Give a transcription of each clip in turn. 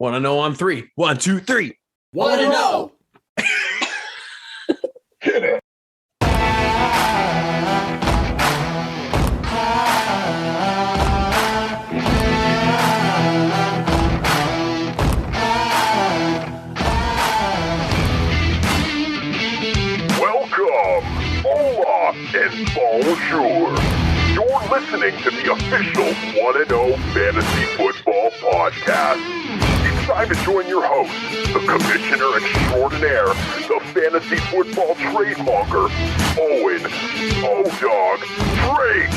Want to know on three? 1, 2, 3. Want to know? Hit it. Welcome, hola, and bonjour. You're listening to the official 1-0 Fantasy Football Podcast. It's time to join your host, the Commissioner Extraordinaire, the Fantasy Football Trademonger, Owen O-Dog Drake.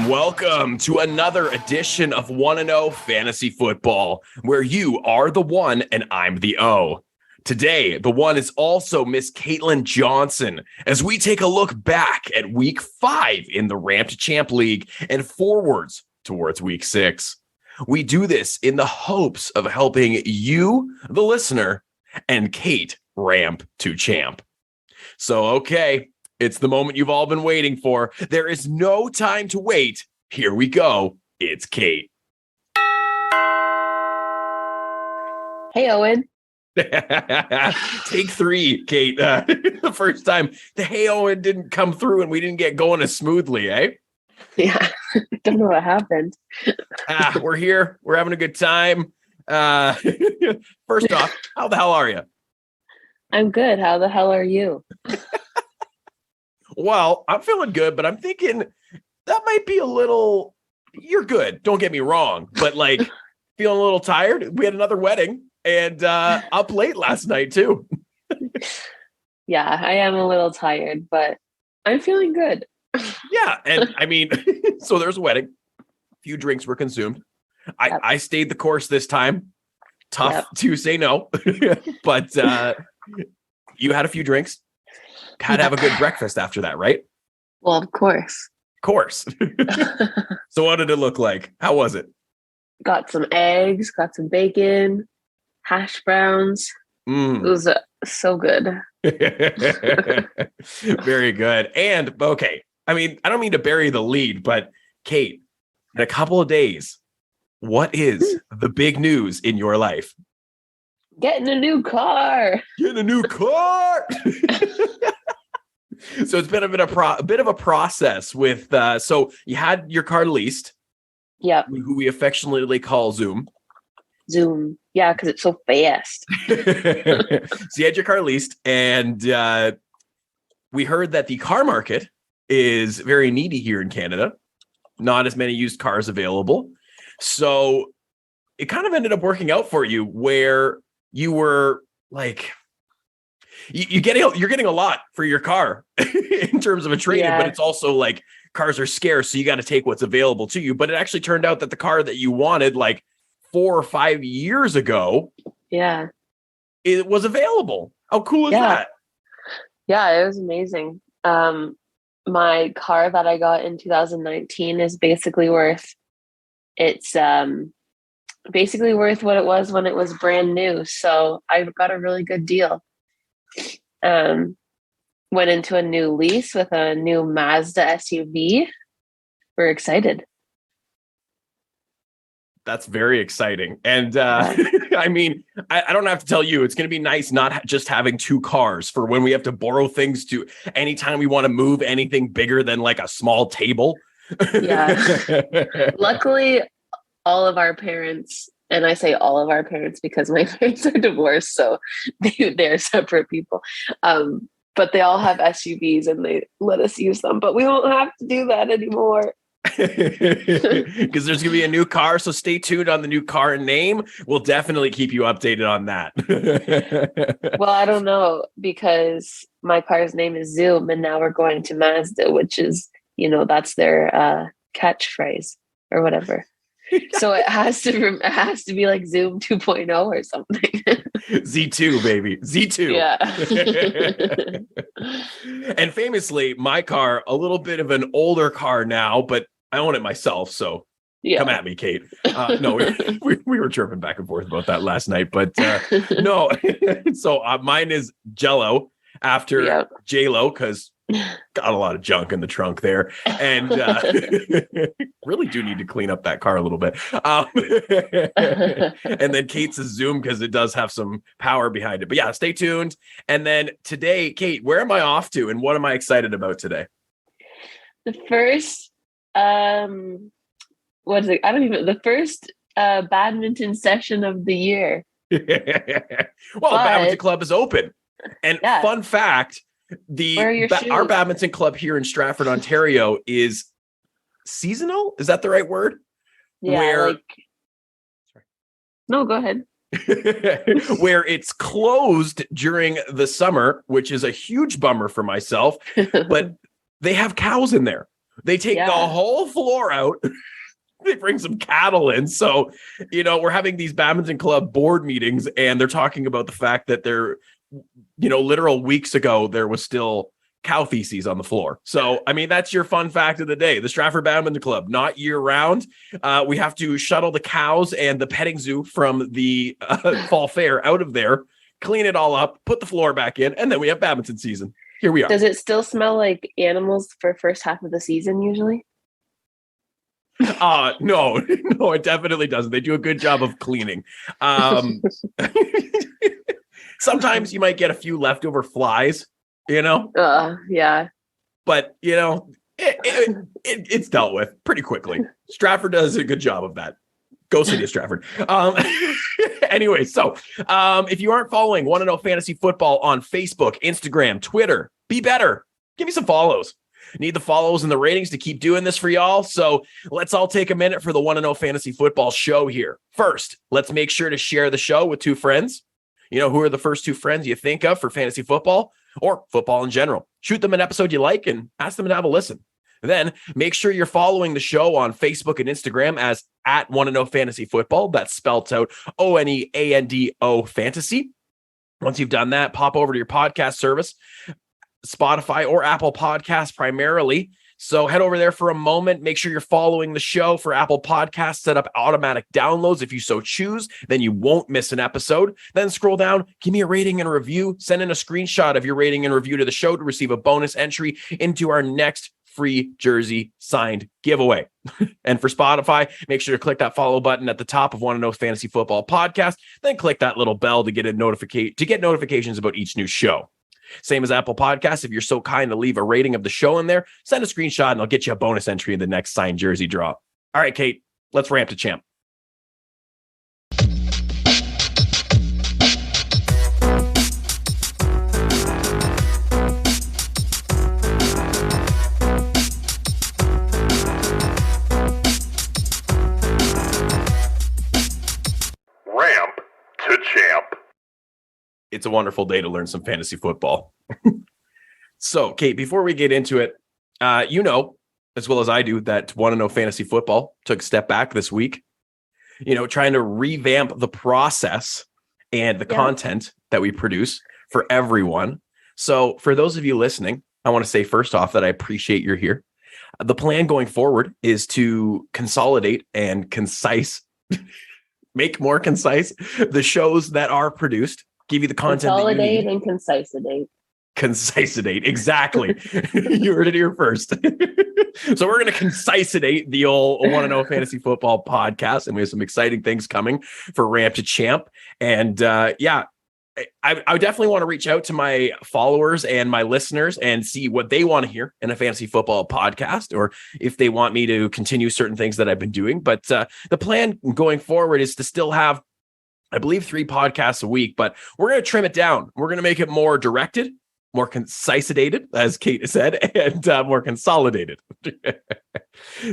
Welcome to another edition of 1-0 Fantasy Football, where you are the one and I'm the O. Today, the one is also Miss Caitlin Johnson, as we take a look back at Week 5 in the Ramp2Champ League and forwards towards Week 6. We do this in the hopes of helping you, the listener, and Cait Ramp2Champ. So, okay. It's the moment you've all been waiting for. There is no time to wait. Here we go. It's Cait. Hey, Owen. Take 3, Cait. The first time the Hey Owen didn't come through and we didn't get going as smoothly, eh? Yeah, don't know what happened. We're here. We're having a good time. First off, how the hell are you? I'm good. How the hell are you? Well, I'm feeling good, but I'm thinking that might be a little, you're good. Don't get me wrong, but like feeling a little tired. We had another wedding and up late last night too. Yeah, I am a little tired, but I'm feeling good. Yeah. And I mean, so there's a wedding. A few drinks were consumed. I stayed the course this time. Tough to say no, but you had a few drinks. Had to have a good breakfast after that, right? Well, of course. Of course. So what did it look like? How was it? Got some eggs, got some bacon, hash browns. It was so good. Very good. And, okay, I mean, I don't mean to bury the lead, but Cait, in a couple of days, what is the big news in your life? Getting a new car. Getting a new car. So it's been a bit of a process with, so you had your car leased. Yeah. Who we affectionately call Zoom. Yeah, because it's so fast. So you had your car leased, and we heard that the car market is very needy here in Canada. Not as many used cars available. So it kind of ended up working out for you where you were like, you're getting a lot for your car in terms of a trade-in, but it's also like cars are scarce, so you got to take what's available to you. But it actually turned out that the car that you wanted like 4 or 5 years ago, it was available. How cool is that? Yeah, it was amazing. My car that I got in 2019 is basically worth what it was when it was brand new. So I got a really good deal. Went into a new lease with a new Mazda SUV. We're excited. That's very exciting. And I mean, I don't have to tell you, it's going to be nice not just having 2 cars for when we have to borrow things to anytime we want to move anything bigger than like a small table. Yeah. Luckily, all of our parents, and I say all of our parents because my parents are divorced, so they're separate people. But they all have SUVs and they let us use them. But we won't have to do that anymore. Because there's going to be a new car, so stay tuned on the new car name. We'll definitely keep you updated on that. Well, I don't know, because my car's name is Zoom, and now we're going to Mazda, which is, that's their catchphrase or whatever. So it has to be like Zoom 2.0 or something. Z2, baby. Z2. Yeah. And famously, my car, a little bit of an older car now, but I own it myself. So come at me, Cait. No, we were chirping back and forth about that last night, but no. So mine is Jello. after J-Lo, because got a lot of junk in the trunk there, and really do need to clean up that car a little bit. And then Cait's a Zoom because it does have some power behind it. But yeah, stay tuned. And then today, Cait, where am I off to, and what am I excited about today? The first, what is it? I don't even. The first badminton session of the year. Well, the badminton club is open, and fun fact. Our badminton club here in Stratford, Ontario is seasonal. Is that the right word? Yeah. No, go ahead. Where it's closed during the summer, which is a huge bummer for myself, but they have cows in there. They take the whole floor out. They bring some cattle in. So, we're having these badminton club board meetings, and they're talking about the fact that literal weeks ago, there was still cow feces on the floor. So, I mean, that's your fun fact of the day. The Stratford Badminton Club, not year round. We have to shuttle the cows and the petting zoo from the fall fair out of there, clean it all up, put the floor back in, and then we have badminton season. Here we are. Does it still smell like animals for first half of the season usually? No, it definitely doesn't. They do a good job of cleaning. Sometimes you might get a few leftover flies, Yeah. But, it's dealt with pretty quickly. Stratford does a good job of that. Go City of Stratford. Anyway, so if you aren't following Want to Know Fantasy Football on Facebook, Instagram, Twitter, be better. Give me some follows. Need the follows and the ratings to keep doing this for y'all. So let's all take a minute for the Want to Know Fantasy Football show here. First, let's make sure to share the show with 2 friends. Who are the first 2 friends you think of for fantasy football or football in general? Shoot them an episode you like and ask them to have a listen. Then make sure you're following the show on Facebook and Instagram as @WantToKnowFantasyFootball. That's spelled out ONEANDO Fantasy. Once you've done that, pop over to your podcast service, Spotify or Apple Podcasts primarily. So head over there for a moment. Make sure you're following the show for Apple Podcasts. Set up automatic downloads if you so choose. Then you won't miss an episode. Then scroll down, give me a rating and review. Send in a screenshot of your rating and review to the show to receive a bonus entry into our next free jersey signed giveaway. And for Spotify, make sure to click that follow button at the top of Want to Know Fantasy Football Podcast. Then click that little bell to get notifications about each new show. Same as Apple Podcasts. If you're so kind to leave a rating of the show in there, send a screenshot and I'll get you a bonus entry in the next signed jersey draw. All right, Cait, let's ramp to champ. Ramp2Champ. It's a wonderful day to learn some fantasy football. So, Cait, before we get into it, as well as I do, that Want to Know Fantasy Football took a step back this week, trying to revamp the process and the content that we produce for everyone. So for those of you listening, I want to say first off that I appreciate you're here. The plan going forward is to consolidate and make more concise the shows that are produced. Give you the content. Consolidate and concisedate. Concisedate, exactly. You heard it here first. So we're going to concisedate the old Want to Know Fantasy Football podcast, and we have some exciting things coming for Ramp2Champ. And I definitely want to reach out to my followers and my listeners and see what they want to hear in a fantasy football podcast, or if they want me to continue certain things that I've been doing. But the plan going forward is to still have, I believe, 3 podcasts a week, but we're going to trim it down. We're going to make it more directed, more concisedated, as Cait said, and more consolidated.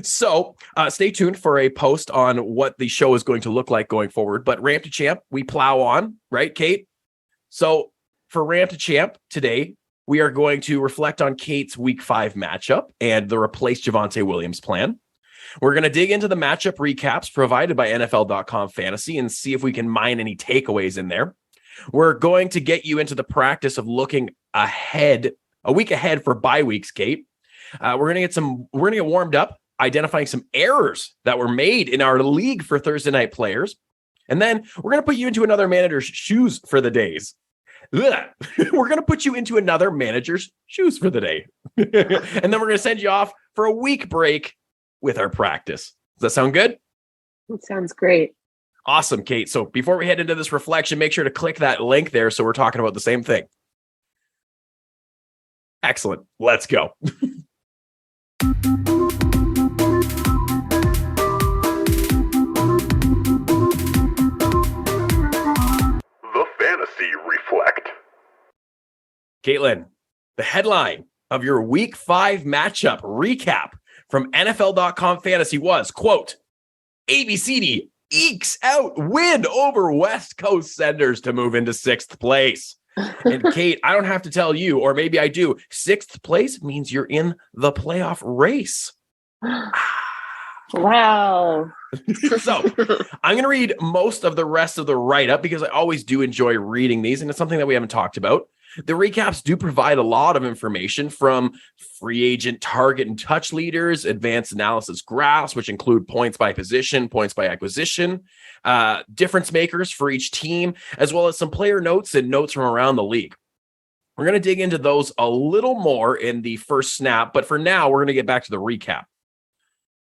So stay tuned for a post on what the show is going to look like going forward. But Ramp2Champ, we plow on, right, Cait? So for Ramp2Champ today, we are going to reflect on Cait's Week 5 matchup and the replace Javonte Williams plan. We're going to dig into the matchup recaps provided by NFL.com Fantasy and see if we can mine any takeaways in there. We're going to get you into the practice of looking ahead, a week ahead for bye weeks, Cait. We're going to get warmed up, identifying some errors that were made in our league for Thursday night players. And then we're going to put you into another manager's shoes for the days. we're going to put you into another manager's shoes for the day. And then we're going to send you off for a week break with our practice. Does that sound good? That sounds great. Awesome, Cait. So before we head into this reflection, make sure to click that link there so we're talking about the same thing. Excellent. Let's go. Fantasy Reflect. Caitlin, the headline of your week 5 matchup recap from NFL.com Fantasy was, quote, ABCD ekes out win over West Coast Senders to move into 6th place. And Cait, I don't have to tell you, or maybe I do, 6th place means you're in the playoff race. Wow. So I'm going to read most of the rest of the write-up because I always do enjoy reading these, and it's something that we haven't talked about. The recaps do provide a lot of information from free agent target and touch leaders, advanced analysis graphs, which include points by position, points by acquisition, difference makers for each team, as well as some player notes and notes from around the league. We're going to dig into those a little more in the first snap, but for now, we're going to get back to the recap.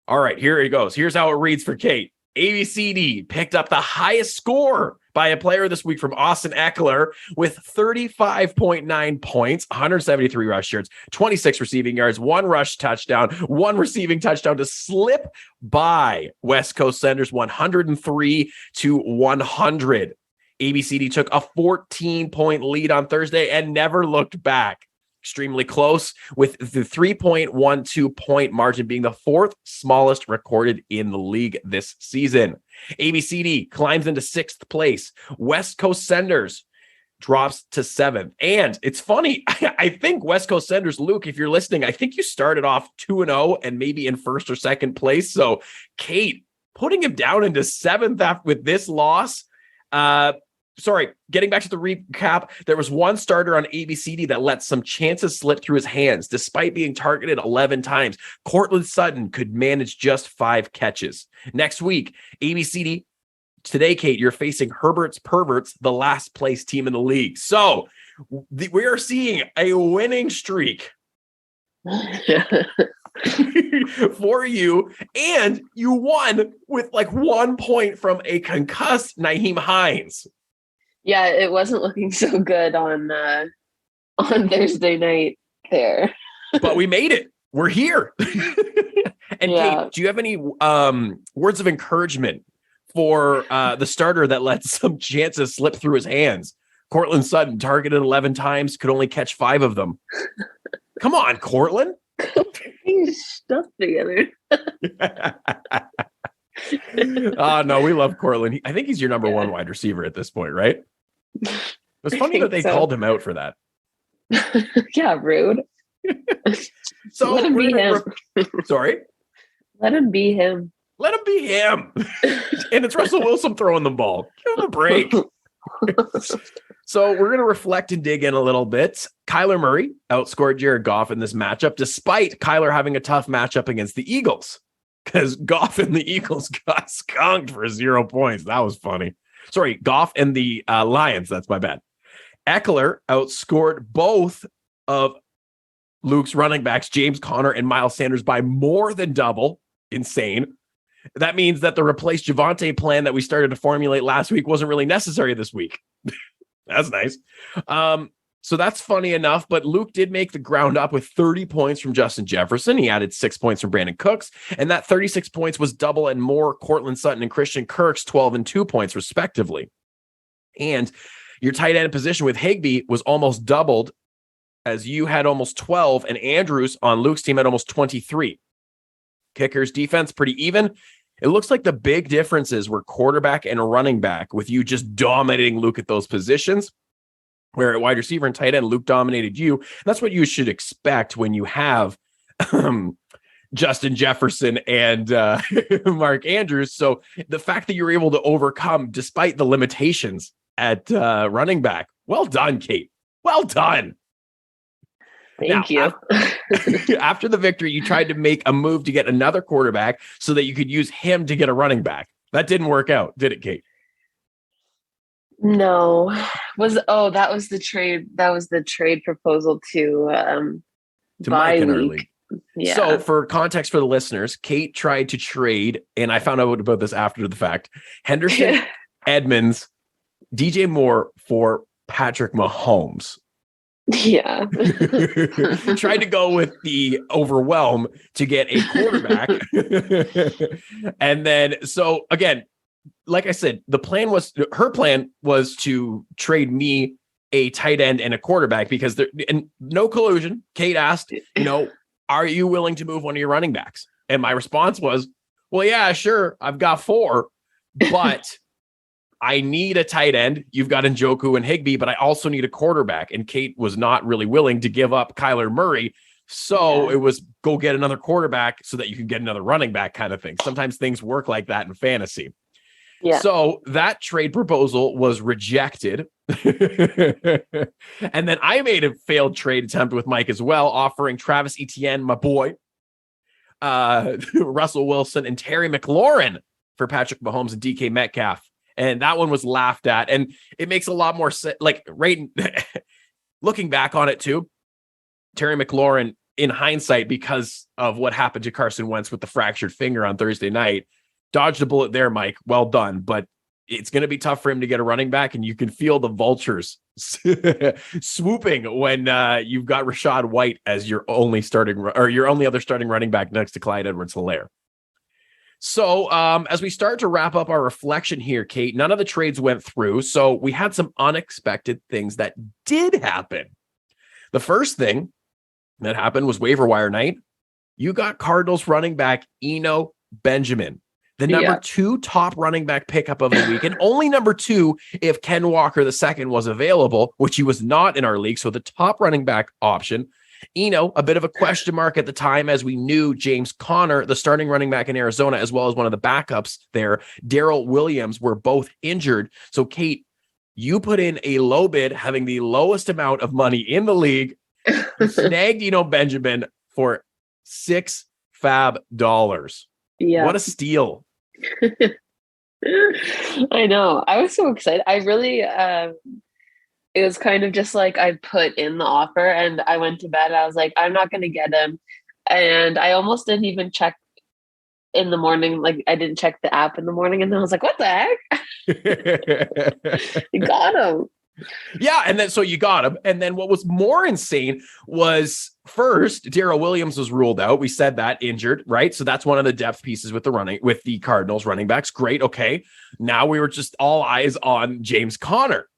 All right, here it goes. Here's how it reads for Cait. ABCD picked up the highest score by a player this week from Austin Eckler with 35.9 points, 173 rush yards, 26 receiving yards, 1 rush touchdown, 1 receiving touchdown to slip by West Coast Senders 103 to 100. ABCD took a 14-point lead on Thursday and never looked back. Extremely close, with the 3.12 point margin being the 4th smallest recorded in the league this season. ABCD climbs into 6th place. West Coast Senders drops to 7th. And it's funny, I think West Coast Senders, Luke, if you're listening, I think you started off 2-0 and maybe in 1st or 2nd place. So Cait, putting him down into 7th with this loss, getting back to the recap, there was one starter on ABCD that let some chances slip through his hands. Despite being targeted 11 times, Courtland Sutton could manage just 5 catches. Next week, ABCD, today, Cait, you're facing Herbert's Perverts, the last place team in the league. So we are seeing a winning streak for you, and you won with like 1 point from a concussed Nyheim Hines. Yeah, it wasn't looking so good on Thursday night there. But we made it. We're here. And yeah. Cait, do you have any words of encouragement for the starter that let some chances slip through his hands? Courtland Sutton, targeted 11 times, could only catch 5 of them. Come on, Courtland. He's stuff together. No, we love Courtland. I think he's your number 1 wide receiver at this point, right? It's funny that they called him out for that. Yeah, rude. So let him be him. Sorry? Let him be him. Let him be him. And it's Russell Wilson throwing the ball. Give him a break. So we're going to reflect and dig in a little bit. Kyler Murray outscored Jared Goff in this matchup, despite Kyler having a tough matchup against the Eagles, because Goff and the Eagles got skunked for 0 points. That was funny. Sorry, Goff and the Lions. That's my bad. Eckler outscored both of Luke's running backs, James Conner and Miles Sanders, by more than double. Insane. That means that the replace Javonte plan that we started to formulate last week wasn't really necessary this week. That's nice. So that's funny enough, but Luke did make the ground up with 30 points from Justin Jefferson. He added 6 points from Brandon Cooks, and that 36 points was double and more Courtland Sutton and Christian Kirk's 12 and 2 points, respectively. And your tight end position with Higbee was almost doubled, as you had almost 12, and Andrews on Luke's team had almost 23. Kickers defense pretty even. It looks like the big differences were quarterback and running back, with you just dominating Luke at those positions. Where at wide receiver and tight end, Luke dominated you. And that's what you should expect when you have Justin Jefferson and Mark Andrews. So the fact that you're able to overcome, despite the limitations at running back, well done, Cait. Well done. Thank you. After the victory, you tried to make a move to get another quarterback so that you could use him to get a running back. That didn't work out, did it, Cait? No, that was the trade. That was the trade proposal to Mike in our league. league. Yeah. So for context for the listeners, Cait tried to trade, and I found out about this after the fact, Henderson, Edmonds, DJ Moore for Patrick Mahomes. Yeah. Tried to go with the overwhelm to get a quarterback. And then, so again, like I said, her plan was to trade me a tight end and a quarterback because and no collusion. Cait asked, are you willing to move one of your running backs? And my response was, well, yeah, sure. I've got 4, but I need a tight end. You've got Njoku and Higbee, but I also need a quarterback. And Cait was not really willing to give up Kyler Murray. So it was go get another quarterback so that you can get another running back kind of thing. Sometimes things work like that in fantasy. Yeah. So that trade proposal was rejected. And then I made a failed trade attempt with Mike as well, offering Travis Etienne, my boy, Russell Wilson, and Terry McLaurin for Patrick Mahomes and DK Metcalf. And that one was laughed at. And it makes a lot more sense. Like, looking back on it too, Terry McLaurin, in hindsight, because of what happened to Carson Wentz with the fractured finger on Thursday night, dodged a bullet there, Mike. Well done. But it's going to be tough for him to get a running back. And you can feel the vultures swooping when you've got Rachaad White as your only other starting running back next to Clyde Edwards-Helaire. So as we start to wrap up our reflection here, Cait, none of the trades went through. So we had some unexpected things that did happen. The first thing that happened was waiver wire night. You got Cardinals running back Eno Benjamin, the number 2 top running back pickup of the week, and only number 2 if Ken Walker II was available, which he was not in our league. So the top running back option. Eno, a bit of a question mark at the time, as we knew James Conner, the starting running back in Arizona, as well as one of the backups there, Darrell Williams, were both injured. So, Cait, you put in a low bid, having the lowest amount of money in the league. You snagged Eno Benjamin for $6 fab. Yeah. What a steal. I know. I was so excited. I really... it was kind of just like I put in the offer and I went to bed. I was like, I'm not going to get him. And I almost didn't even check in the morning. Like, I didn't check the app in the morning. And then I was like, what the heck? You got him. Yeah. And then, so you got him. And then what was more insane was, first, Darrell Williams was ruled out. We said that, injured, right? So that's one of the depth pieces with the Cardinals running backs. Great. Okay. Now we were just all eyes on James Conner.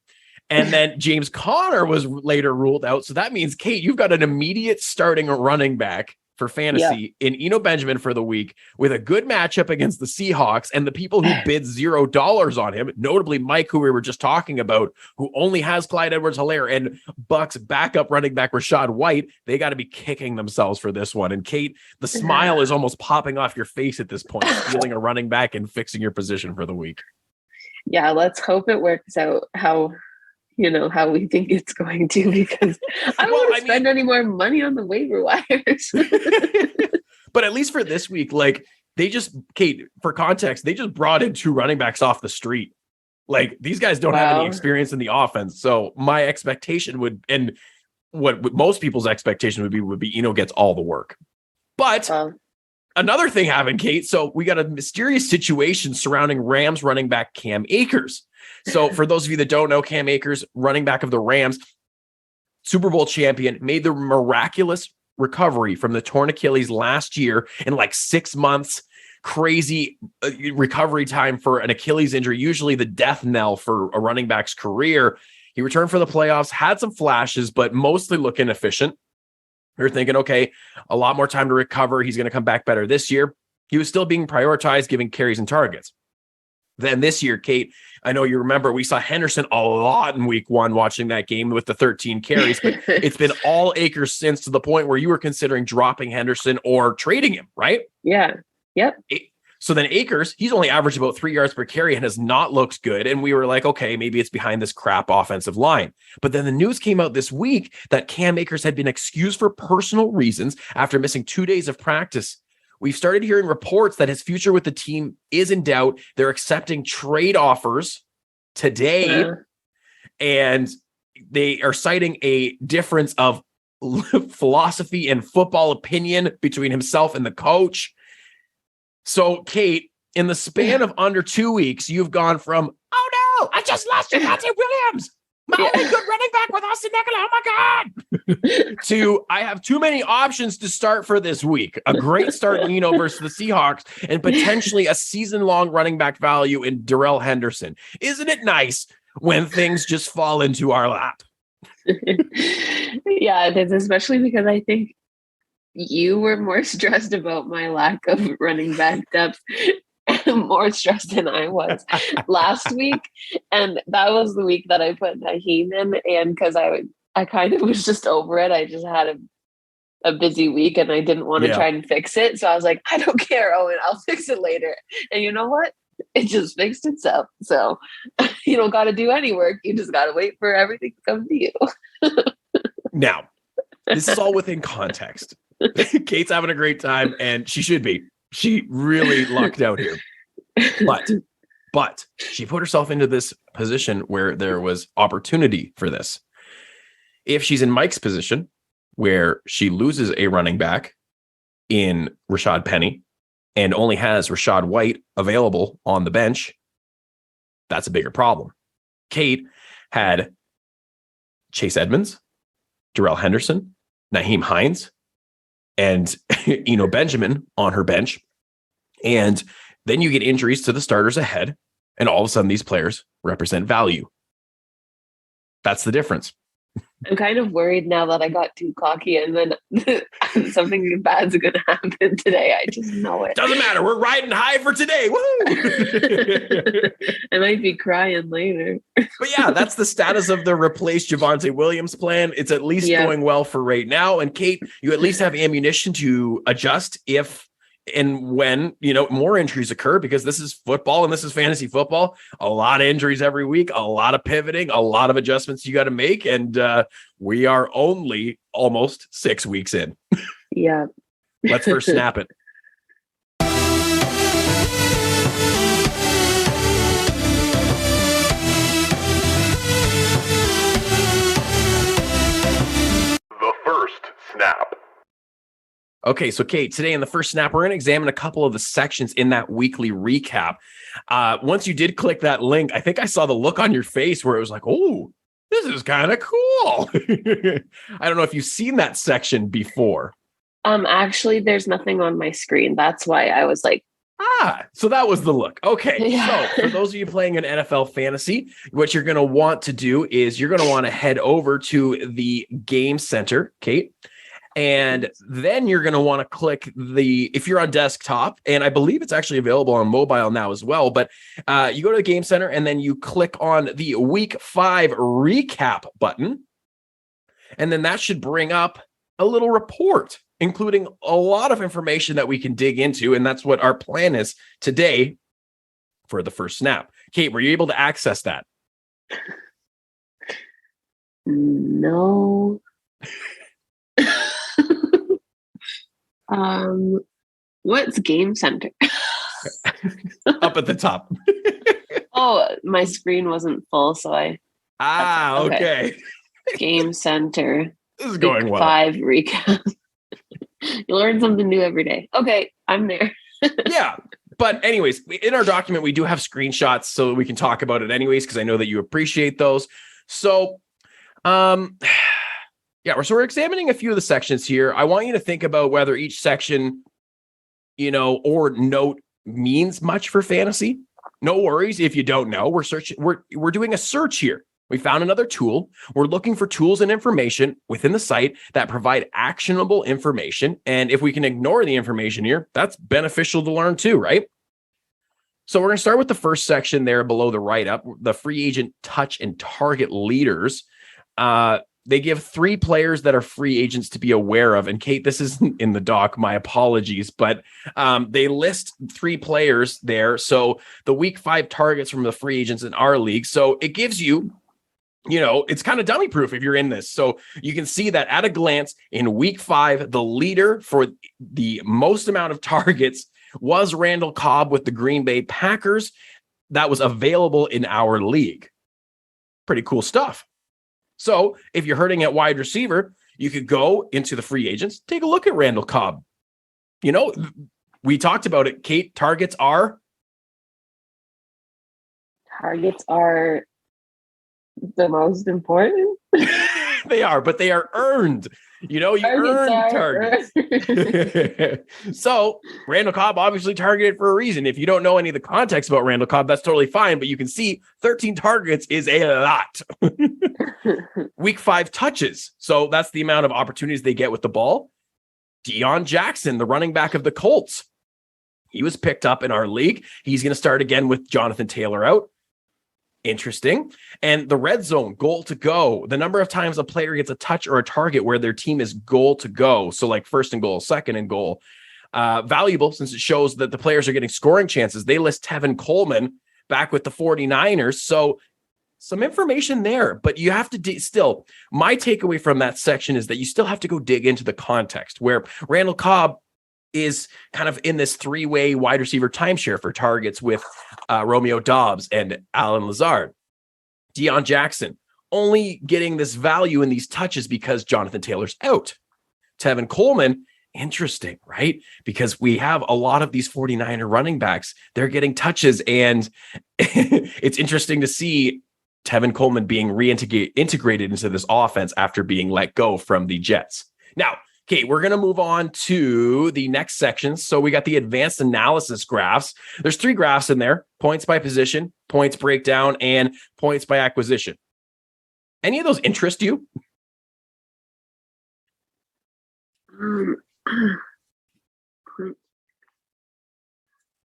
And then James Conner was later ruled out. So that means, Cait, you've got an immediate starting running back for fantasy in Eno Benjamin for the week, with a good matchup against the Seahawks, and the people who bid $0 on him, notably Mike, who we were just talking about, who only has Clyde Edwards-Helaire, and Bucks backup running back Rachaad White. They got to be kicking themselves for this one. And Cait, the smile is almost popping off your face at this point, stealing a running back and fixing your position for the week. Yeah, let's hope it works out how we think it's going to, because I don't want to spend any more money on the waiver wires. But at least for this week, like, Cait, for context, they just brought in 2 running backs off the street. Like, these guys don't have any experience in the offense. So my expectation would, and what most people's expectation would be Eno gets all the work. But another thing happened, Cait. So we got a mysterious situation surrounding Rams running back Cam Akers. So for those of you that don't know, Cam Akers, running back of the Rams, Super Bowl champion, made the miraculous recovery from the torn Achilles last year in like 6 months. Crazy recovery time for an Achilles injury, usually the death knell for a running back's career. He returned for the playoffs, had some flashes, but mostly look inefficient. We were thinking, okay, a lot more time to recover. He's going to come back better this year. He was still being prioritized, giving carries and targets. Then this year, Cait, I know you remember, we saw Henderson a lot in week 1 watching that game with the 13 carries, but it's been all Akers since, to the point where you were considering dropping Henderson or trading him, right? Yeah. Yep. So then Akers, he's only averaged about 3 yards per carry and has not looked good. And we were like, okay, maybe it's behind this crap offensive line. But then the news came out this week that Cam Akers had been excused for personal reasons after missing 2 days of practice. We've started hearing reports that his future with the team is in doubt. They're accepting trade offers today and they are citing a difference of philosophy and football opinion between himself and the coach. So, Cait, in the span of under 2 weeks, you've gone from, oh no, I just lost Javonte Williams, my only good running back with Austin Ekeler, oh my God, to I have too many options to start for this week. A great start, versus the Seahawks, and potentially a season-long running back value in Darrell Henderson. Isn't it nice when things just fall into our lap? Yeah, it is, especially because I think you were more stressed about my lack of running back depth, more stressed than I was last week. And that was the week that I put Naheem in. And because I kind of was just over it. I just had a busy week and I didn't want to try and fix it. So I was like, I don't care, Owen, I'll fix it later. And you know what? It just fixed itself. So you don't got to do any work. You just got to wait for everything to come to you. Now, this is all within context. Cait's having a great time, and she should be. She really lucked out here. But she put herself into this position where there was opportunity for this. If she's in Mike's position, where she loses a running back in Rashad Penny and only has Rachaad White available on the bench, that's a bigger problem. Cait had Chase Edmonds, Darrell Henderson, Naheem Hines, and Eno Benjamin on her bench. And then you get injuries to the starters ahead, and all of a sudden these players represent value. That's the difference. I'm kind of worried now that I got too cocky and then something bad's going to happen today. I just know it. Doesn't matter. We're riding high for today. Woo! I might be crying later. But yeah, that's the status of the replace Javonte Williams plan. It's at least going well for right now. And Cait, you at least have ammunition to adjust if and when, more injuries occur, because this is football and this is fantasy football. A lot of injuries every week, a lot of pivoting, a lot of adjustments you got to make. And we are only almost 6 weeks in. Yeah. Let's first snap it. The first snap. Okay, so Cait, today in the first snap, we're going to examine a couple of the sections in that weekly recap. Once you did click that link, I think I saw the look on your face where it was like, oh, this is kind of cool. I don't know if you've seen that section before. Actually, there's nothing on my screen. That's why I was like, so that was the look. Okay, so for those of you playing an NFL fantasy, what you're going to want to do is you're going to want to head over to the Game Center, Cait. And then you're going to want to click if you're on desktop, and I believe it's actually available on mobile now as well, but you go to the Game Center and then you click on the Week 5 recap button. And then that should bring up a little report, including a lot of information that we can dig into. And that's what our plan is today for the first snap. Cait, were you able to access that? No. What's Game Center? Up at the top. Oh, my screen wasn't full, so okay. Game Center. This is going well. 5 recap. You learn something new every day. Okay, I'm there. Yeah. But anyways, in our document, we do have screenshots so we can talk about it anyways, because I know that you appreciate those. So, so we're examining a few of the sections here. I want you to think about whether each section, or note means much for fantasy. No worries if you don't know. We're doing a search here. We found another tool. We're looking for tools and information within the site that provide actionable information. And if we can ignore the information here, that's beneficial to learn too, right? So we're going to start with the first section there below the write-up, the free agent touch and target leaders. They give 3 players that are free agents to be aware of. And Cait, this isn't in the doc, my apologies, but they list 3 players there. So the week 5 targets from the free agents in our league. So it gives you, it's kind of dummy proof if you're in this. So you can see that at a glance in week 5, the leader for the most amount of targets was Randall Cobb with the Green Bay Packers. That was available in our league. Pretty cool stuff. So if you're hurting at wide receiver, you could go into the free agents, take a look at Randall Cobb. You know, we talked about it. Cait, targets are the most important. They are, but they are earned. You know, you earn targets. So Randall Cobb obviously targeted for a reason. If you don't know any of the context about Randall Cobb, that's totally fine. But you can see 13 targets is a lot. Week 5 touches. So that's the amount of opportunities they get with the ball. Deion Jackson, the running back of the Colts. He was picked up in our league. He's going to start again with Jonathan Taylor out. Interesting. And the red zone, goal to go. The number of times a player gets a touch or a target where their team is goal to go. So like first and goal, second and goal. Valuable since it shows that the players are getting scoring chances. They list Tevin Coleman back with the 49ers. So some information there, but you have to still, my takeaway from that section is that you still have to go dig into the context where Randall Cobb is kind of in this 3-way wide receiver timeshare for targets with Romeo Doubs and Alan Lazard. Deion Jackson only getting this value in these touches because Jonathan Taylor's out. Tevin Coleman, interesting, right? Because we have a lot of these 49er running backs. They're getting touches, and it's interesting to see Tevin Coleman being integrated into this offense after being let go from the Jets. Now, okay, we're going to move on to the next section. So we got the advanced analysis graphs. There's 3 graphs in there: points by position, points breakdown, and points by acquisition. Any of those interest you?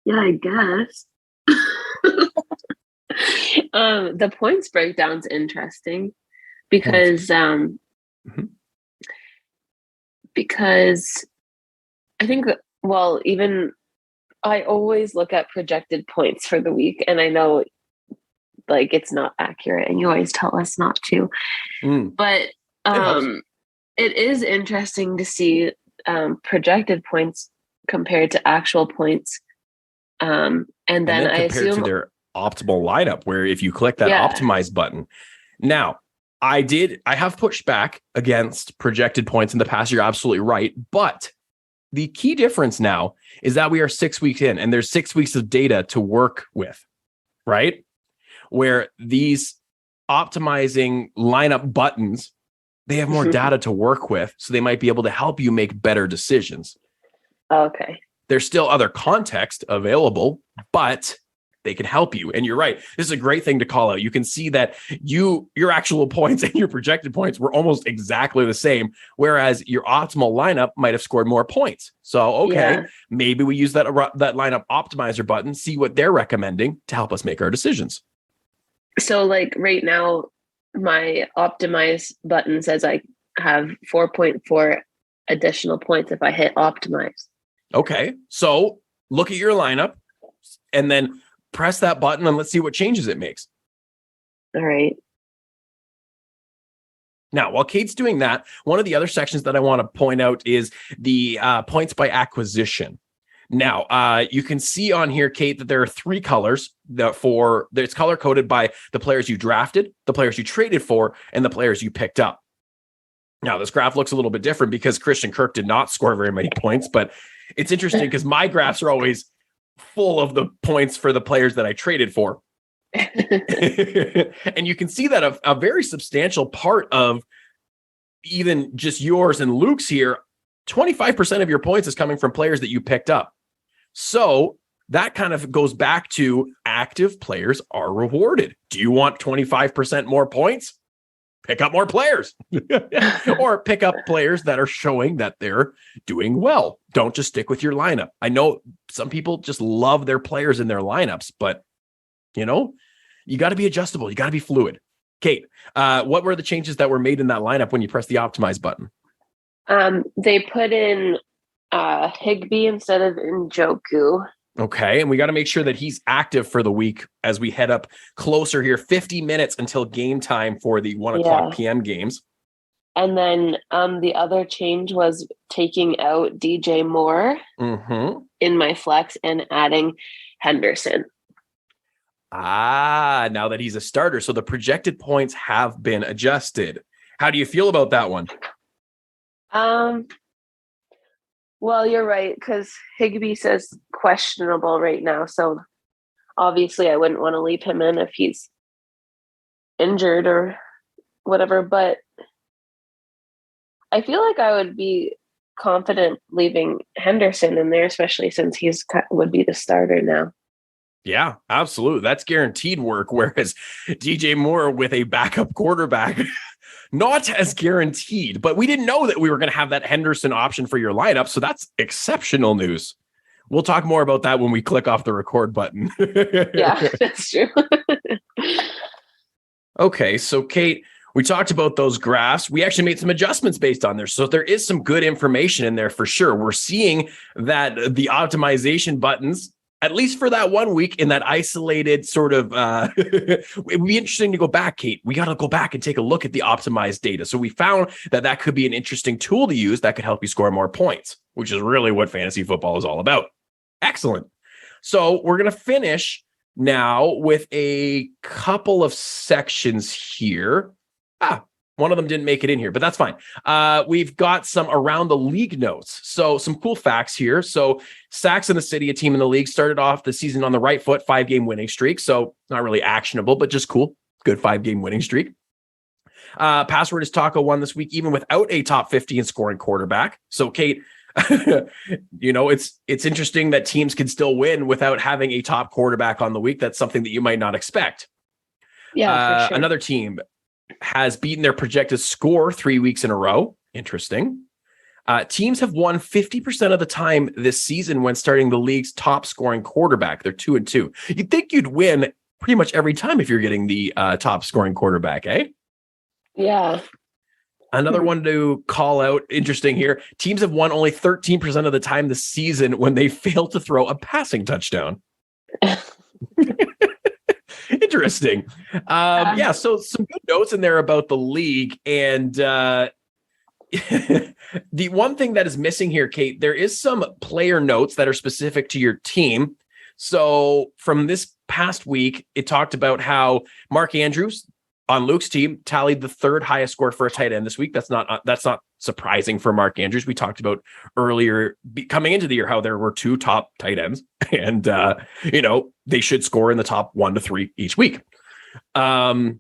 Yeah, I guess. The points breakdown's interesting because because I think that, well, even I always look at projected points for the week, and I know like it's not accurate and you always tell us not to, but it is interesting to see projected points compared to actual points, and then I compared assume to their optimal lineup, where if you click that optimize button. Now, I have pushed back against projected points in the past. You're absolutely right. But the key difference now is that we are 6 weeks in and there's 6 weeks of data to work with, right? Where these optimizing lineup buttons, they have more data to work with. So they might be able to help you make better decisions. Okay. There's still other context available, but they can help you. And you're right. This is a great thing to call out. You can see that your actual points and your projected points were almost exactly the same, whereas your optimal lineup might have scored more points. So, maybe we use that lineup optimizer button, see what they're recommending to help us make our decisions. So like right now, my optimize button says I have 4.4 additional points if I hit optimize. Okay. So look at your lineup and then press that button and let's see what changes it makes. All right. Now, while Cait's doing that, one of the other sections that I want to point out is the points by acquisition. Now, you can see on here, Cait, that there are 3 colors it's color coded by the players you drafted, the players you traded for, and the players you picked up. Now, this graph looks a little bit different because Christian Kirk did not score very many points, but it's interesting because my graphs are always full of the points for the players that I traded for. And you can see that a very substantial part of even just yours and Luke's here, 25% of your points is coming from players that you picked up. So that kind of goes back to active players are rewarded. Do you want 25% more points? Pick up more players or pick up players that are showing that they're doing well. Don't just stick with your lineup. I know some people just love their players in their lineups, but you got to be adjustable. You got to be fluid. Cait, what were the changes that were made in that lineup when you press the optimize button? They put in Higbee instead of Njoku. Okay, and we got to make sure that he's active for the week as we head up closer here, 50 minutes until game time for the 1:00 p.m. games. And then the other change was taking out DJ Moore in my flex and adding Henderson. Now that he's a starter. So the projected points have been adjusted. How do you feel about that one? Well, you're right, because Higbee says questionable right now. So obviously I wouldn't want to leave him in if he's injured or whatever. But I feel like I would be confident leaving Henderson in there, especially since would be the starter now. Yeah, absolutely. That's guaranteed work. Whereas DJ Moore with a backup quarterback, not as guaranteed. But we didn't know that we were going to have that Henderson option for your lineup. So that's exceptional news. We'll talk more about that when we click off the record button. Yeah, that's true. Okay, so Cait, we talked about those graphs. We actually made some adjustments based on there. So there is some good information in there for sure. We're seeing that the optimization buttons, at least for that 1 week in that isolated sort of, it would be interesting to go back, Cait. We got to go back and take a look at the optimized data. So we found that could be an interesting tool to use that could help you score more points, which is really what fantasy football is all about. Excellent. So we're going to finish now with a couple of sections here. One of them didn't make it in here, but that's fine. We've got some around the league notes. So some cool facts here. So Sacs in the City, a team in the league, started off the season on the right foot, 5-game winning streak. So not really actionable, but just cool. Good 5-game winning streak. Password is Taco won this week, even without a top 50 in scoring quarterback. So Cait, it's interesting that teams can still win without having a top quarterback on the week. That's something that you might not expect. Yeah, for sure. Another team has beaten their projected score 3 weeks in a row. Interesting. Teams have won 50% of the time this season when starting the league's top scoring quarterback. They're 2-2. You'd think you'd win pretty much every time if you're getting the top scoring quarterback, eh? Yeah. Another one to call out, interesting here. Teams have won only 13% of the time this season when they fail to throw a passing touchdown. Interesting. So some good notes in there about the league. And the one thing that is missing here, Cait, there is some player notes that are specific to your team. So from this past week, it talked about how Mark Andrews on Luke's team tallied the third highest score for a tight end this week. That's not surprising for Mark Andrews. We talked about earlier coming into the year how there were 2 top tight ends, and they should score in the top 1 to 3 each week. The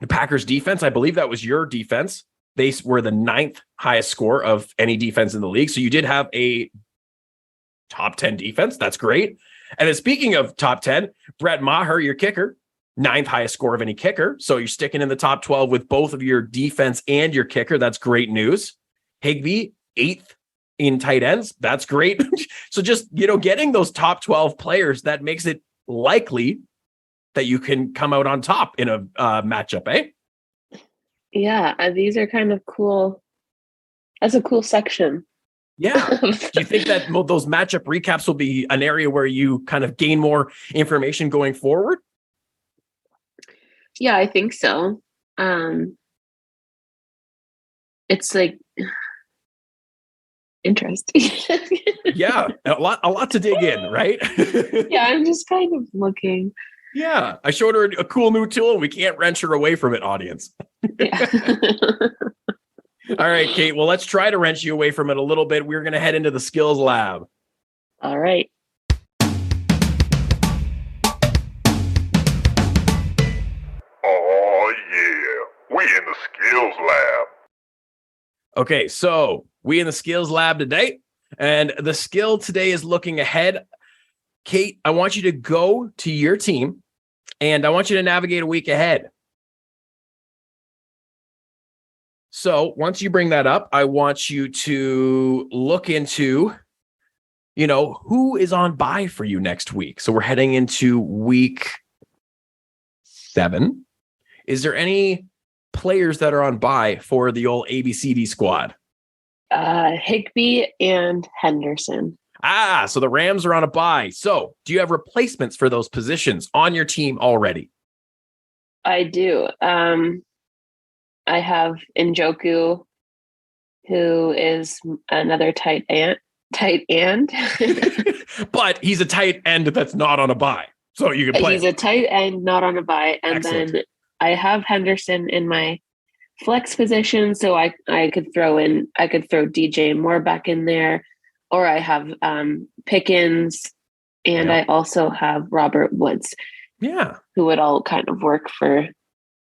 Packers defense, I believe that was your defense. They were the 9th highest score of any defense in the league. So you did have a top 10 defense. That's great. And then speaking of top 10, Brett Maher, your kicker, 9th highest score of any kicker. So you're sticking in the top 12 with both of your defense and your kicker. That's great news. Higbee, 8th in tight ends. That's great. So just, getting those top 12 players, that makes it likely that you can come out on top in a matchup, eh? Yeah, these are kind of cool. That's a cool section. Yeah. Do you think that those matchup recaps will be an area where you kind of gain more information going forward? Yeah, I think so. It's like interesting. Yeah, a lot to dig in, right? Yeah, I'm just kind of looking. Yeah, I showed her a cool new tool. We can't wrench her away from it, audience. Yeah. All right, Cait. Well, let's try to wrench you away from it a little bit. We're going to head into the Skillz Lab. All right. Oh, yeah. We in the Skillz Lab. Okay, so we in the Skillz Lab today, and the skill today is looking ahead. Cait, I want you to go to your team, and I want you to navigate a week ahead. So once you bring that up, I want you to look into, who is on bye for you next week. So we're heading into week 7. Is there any players that are on bye for the old ABCD squad? Higbee and Henderson. So the Rams are on a bye. So do you have replacements for those positions on your team already? I do. I have Njoku, who is another tight end. But he's a tight end that's not on a bye. So you can play. He's a tight end, not on a bye. And Excellent. then I have Henderson in my flex position, so I could throw DJ Moore back in there, or I have Pickens, and I also have Robert Woods. Yeah. Who would all kind of work for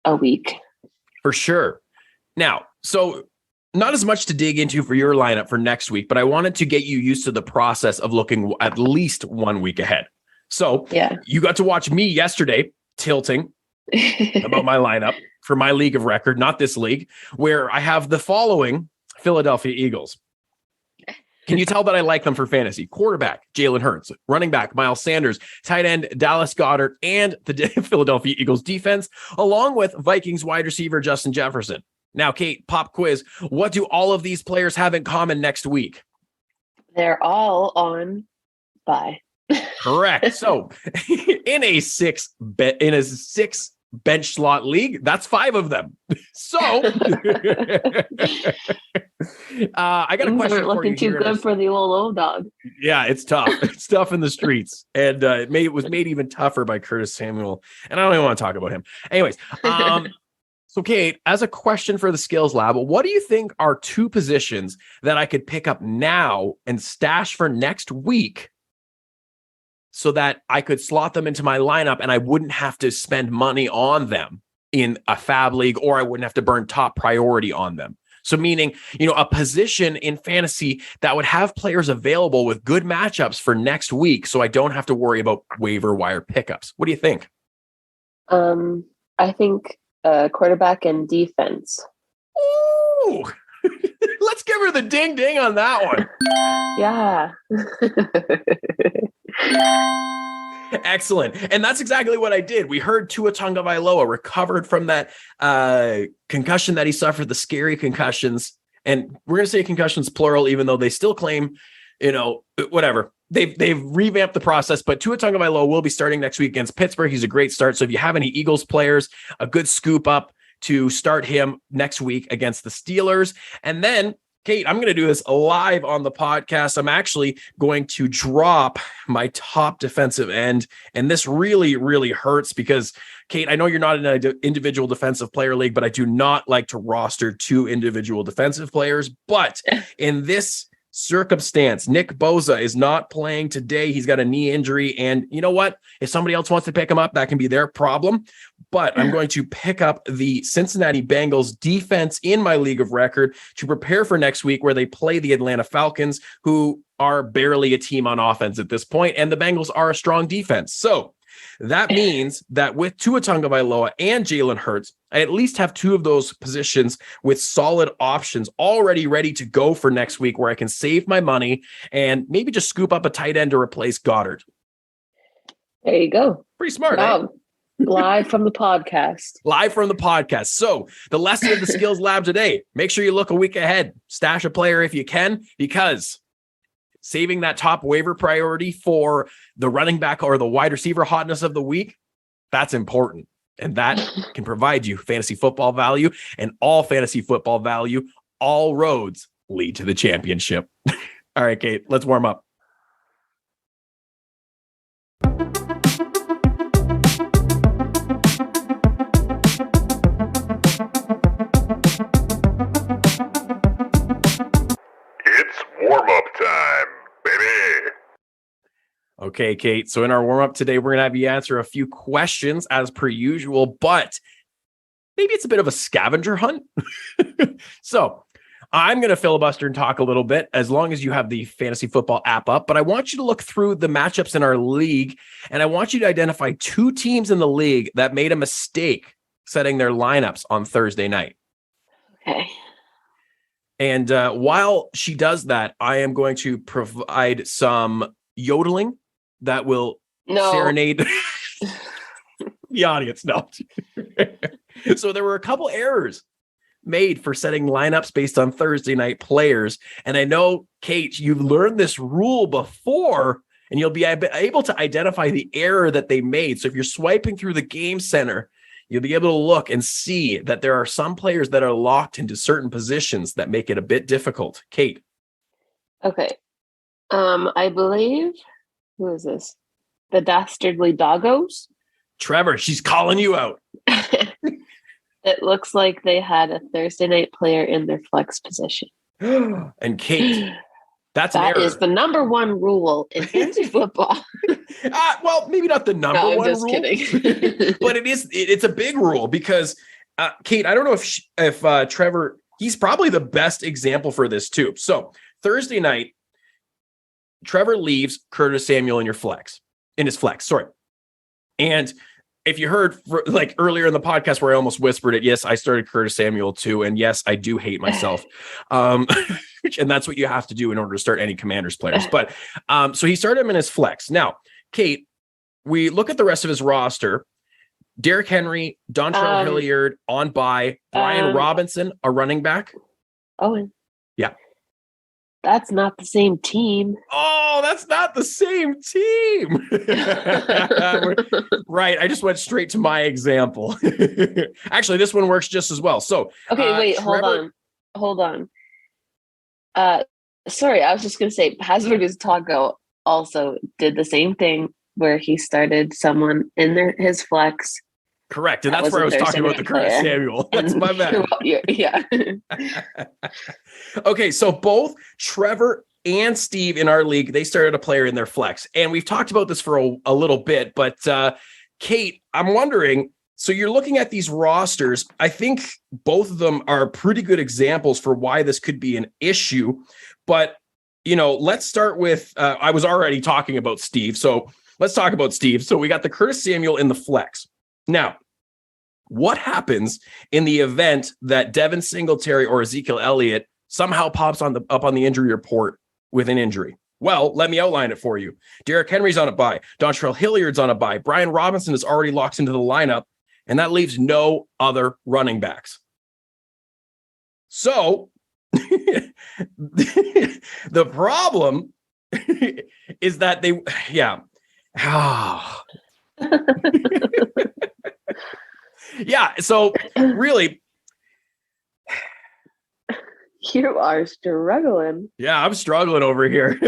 a week. For sure. Now, so not as much to dig into for your lineup for next week, but I wanted to get you used to the process of looking at least 1 week ahead. So you got to watch me yesterday tilting about my lineup for my league of record, not this league, where I have the following Philadelphia Eagles. Can you tell that I like them for fantasy? Quarterback, Jalen Hurts. Running back, Miles Sanders. Tight end, Dallas Goedert. And the Philadelphia Eagles defense, along with Vikings wide receiver, Justin Jefferson. Now, Cait, pop quiz. What do all of these players have in common next week? They're all on bye. Correct. So in a six bench slot league, that's 5 of them. So I got a question. Looking too good for the old dog. Yeah, it's tough. It's tough in the streets, and it was made even tougher by Curtis Samuel. And I don't even want to talk about him. Anyways, so Cait, as a question for the Skillz Lab, what do you think are 2 positions that I could pick up now and stash for next week, so that I could slot them into my lineup and I wouldn't have to spend money on them in a fab league, or I wouldn't have to burn top priority on them? So meaning, a position in fantasy that would have players available with good matchups for next week, so I don't have to worry about waiver wire pickups. What do you think? I think quarterback and defense. Ooh, let's give her the ding ding on that one. Yeah. Excellent. And that's exactly what I did. We heard Tua Tagovailoa recovered from that concussion that he suffered, the scary concussions. And we're going to say concussions plural, even though they still claim, whatever. They've revamped the process, but Tua Tagovailoa will be starting next week against Pittsburgh. He's a great start. So if you have any Eagles players, a good scoop up to start him next week against the Steelers. And then, Cait, I'm going to do this live on the podcast. I'm actually going to drop my top defensive end. And this really, really hurts because, Cait, I know you're not in an individual defensive player league, but I do not like to roster 2 individual defensive players. But in this circumstance, Nick Bosa is not playing today. He's got a knee injury. And you know what? If somebody else wants to pick him up, that can be their problem. But I'm going to pick up the Cincinnati Bengals defense in my league of record to prepare for next week, where they play the Atlanta Falcons, who are barely a team on offense at this point, and the Bengals are a strong defense. So that means that with Tua Tagovailoa and Jalen Hurts, I at least have 2 of those positions with solid options already ready to go for next week, where I can save my money and maybe just scoop up a tight end to replace Goddard. There you go. Pretty smart. Wow. Eh? Live from the podcast. Live from the podcast. So the lesson of the Skillz Lab today, make sure you look a week ahead. Stash a player if you can, because saving that top waiver priority for the running back or the wide receiver hotness of the week, that's important. And that can provide you fantasy football value, and all fantasy football value, all roads lead to the championship. All right, Cait, let's warm up. It's warm-up time, baby. Okay, Cait. So in our warm-up today, we're going to have you answer a few questions as per usual, but maybe it's a bit of a scavenger hunt. So I'm going to filibuster and talk a little bit, as long as you have the fantasy football app up, but I want you to look through the matchups in our league, and I want you to identify 2 teams in the league that made a mistake setting their lineups on Thursday night. Okay. And while she does that, I am going to provide some yodeling that will serenade the audience. No. So there were a couple errors made for setting lineups based on Thursday night players. And I know, Cait, you've learned this rule before, and you'll be able to identify the error that they made. So if you're swiping through the game center, you'll be able to look and see that there are some players that are locked into certain positions that make it a bit difficult. Cait. Okay. I believe, who is this? The Dastardly Doggos? Trevor, she's calling you out. It looks like they had a Thursday night player in their flex position. And Cait, that's an That error. is the number one rule in fantasy football. Well, maybe not the number No, I'm one just rule, kidding. but it's a big rule because Cait, I don't know if Trevor, he's probably the best example for this too. So Thursday night, Trevor leaves Curtis Samuel in his flex. Sorry. And if you heard like earlier in the podcast where I almost whispered it, yes, I started Curtis Samuel too. And yes, I do hate myself. And that's what you have to do in order to start any Commanders players. But so he started him in his flex. Now, Cait, we look at the rest of his roster. Derrick Henry, Dontrell Hilliard on bye, Brian Robinson, a running back. Owen. Yeah. That's not the same team. Oh, that's not the same team. Right. I just went straight to my example. Actually, this one works just as well. So, okay, wait, Trevor... hold on. Sorry, I was just going to say, Hazardous Taco also did the same thing where he started someone in his flex. Correct. And that's where I was talking about the Curtis Samuel. That's my bad. Yeah. Okay. So both Trevor and Steve in our league, they started a player in their flex. And we've talked about this for a little bit, but Cait, I'm wondering, so you're looking at these rosters. I think both of them are pretty good examples for why this could be an issue. But, let's start with, I was already talking about Steve. So let's talk about Steve. So we got the Curtis Samuel in the flex. Now, what happens in the event that Devin Singletary or Ezekiel Elliott somehow pops up on the injury report with an injury? Well, let me outline it for you. Derrick Henry's on a bye. Dontrell Hilliard's on a bye. Brian Robinson is already locked into the lineup, and that leaves no other running backs. So the problem is that yeah. So really, you are struggling. Yeah, I'm struggling over here.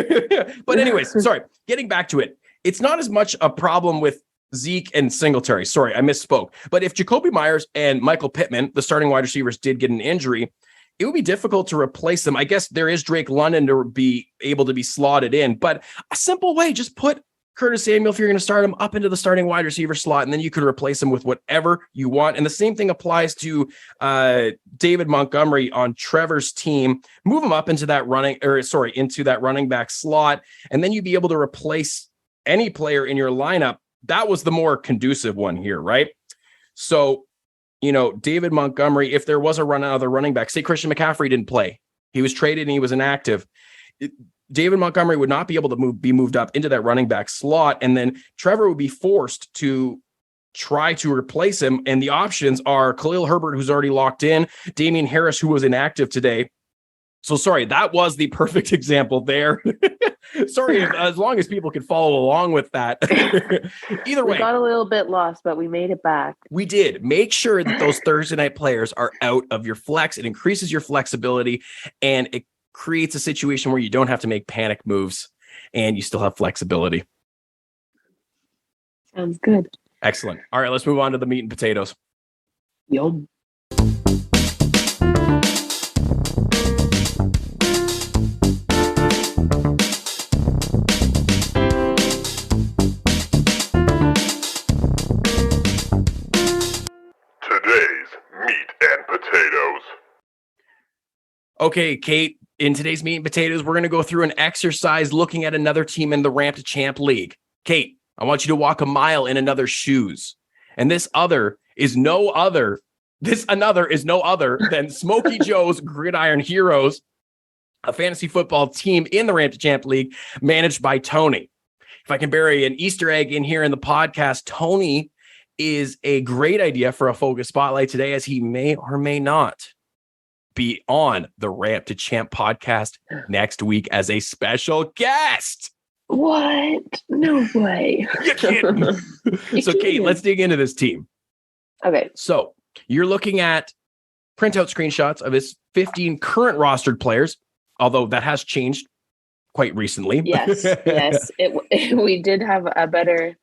But anyways, sorry. Getting back to it. It's not as much a problem with Zeke and Singletary. Sorry, I misspoke. But if Jacoby Myers and Michael Pittman, the starting wide receivers, did get an injury, it would be difficult to replace them. I guess there is Drake London to be able to be slotted in, but a simple way, just put Curtis Samuel, if you're going to start him, up into the starting wide receiver slot, and then you could replace him with whatever you want. And the same thing applies to David Montgomery on Trevor's team. Move him up into that running back slot, and then you'd be able to replace any player in your lineup. That was the more conducive one here, right? So, David Montgomery, if there was another running back, say Christian McCaffrey didn't play, he was traded and he was inactive, David Montgomery would not be able to be moved up into that running back slot. And then Trevor would be forced to try to replace him. And the options are Khalil Herbert, who's already locked in, Damian Harris, who was inactive today. So sorry, that was the perfect example there. Sorry, as long as people could follow along with that. Either way. We got a little bit lost, but we made it back. We did. Make sure that those Thursday night players are out of your flex. It increases your flexibility, and it creates a situation where you don't have to make panic moves and you still have flexibility. Sounds good. Excellent. All right, let's move on to the meat and potatoes. Yum. Today's meat and potatoes. Okay, Cait, in today's meat and potatoes, we're going to go through an exercise looking at another team in the Ramp2Champ League. Cait, I want you to walk a mile in another's shoes. And this another is no other than Smokey Joe's Gridiron Heroes, a fantasy football team in the Ramp2Champ League managed by Tony. If I can bury an Easter egg in here in the podcast, Tony is a great idea for a focus spotlight today, as he may or may not be on the Ramp2Champ podcast next week as a special guest. What? No way. You can't. So, Cait, let's dig into this team. Okay. So you're looking at printout screenshots of his 15 current rostered players, although that has changed quite recently. Yes. We did have a better.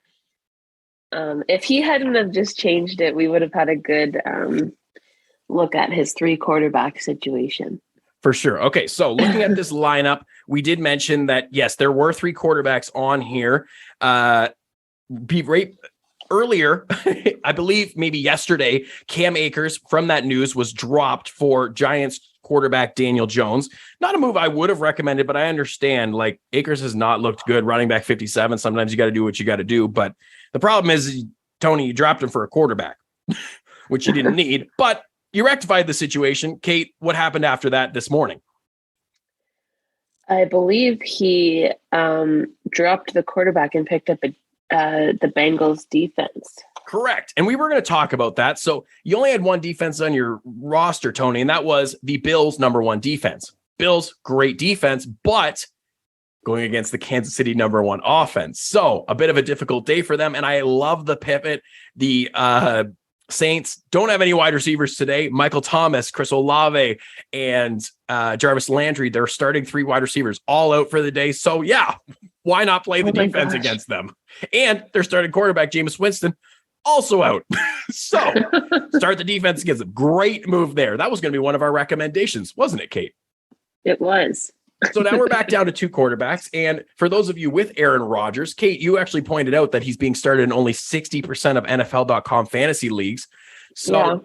If he hadn't have just changed it, we would have had a good look at his 3 quarterback situation. For sure. Okay, so looking at this lineup, we did mention that, yes, there were 3 quarterbacks on here. Earlier, I believe maybe yesterday, Cam Akers from that news was dropped for Giants quarterback Daniel Jones. Not a move I would have recommended, but I understand, like, Akers has not looked good. Running back 57, sometimes you got to do what you got to do. But the problem is, Tony, you dropped him for a quarterback, which you didn't need. But you rectified the situation. Cait, what happened after that this morning? I believe he dropped the quarterback and picked up the Bengals defense. Correct. And we were going to talk about that. So you only had one defense on your roster, Tony, and that was the Bills' number 1 defense. Bills, great defense, but going against the Kansas City number 1 offense. So a bit of a difficult day for them. And I love the pivot. The Saints don't have any wide receivers today. Michael Thomas, Chris Olave, and Jarvis Landry, they're starting 3 wide receivers all out for the day. So yeah, why not play the defense against them? And their starting quarterback, Jameis Winston, also out. So start the defense against them. Great move there. That was going to be one of our recommendations, wasn't it, Cait? It was. So now we're back down to 2 quarterbacks. And for those of you with Aaron Rodgers, Cait, you actually pointed out that he's being started in only 60% of NFL.com fantasy leagues. So,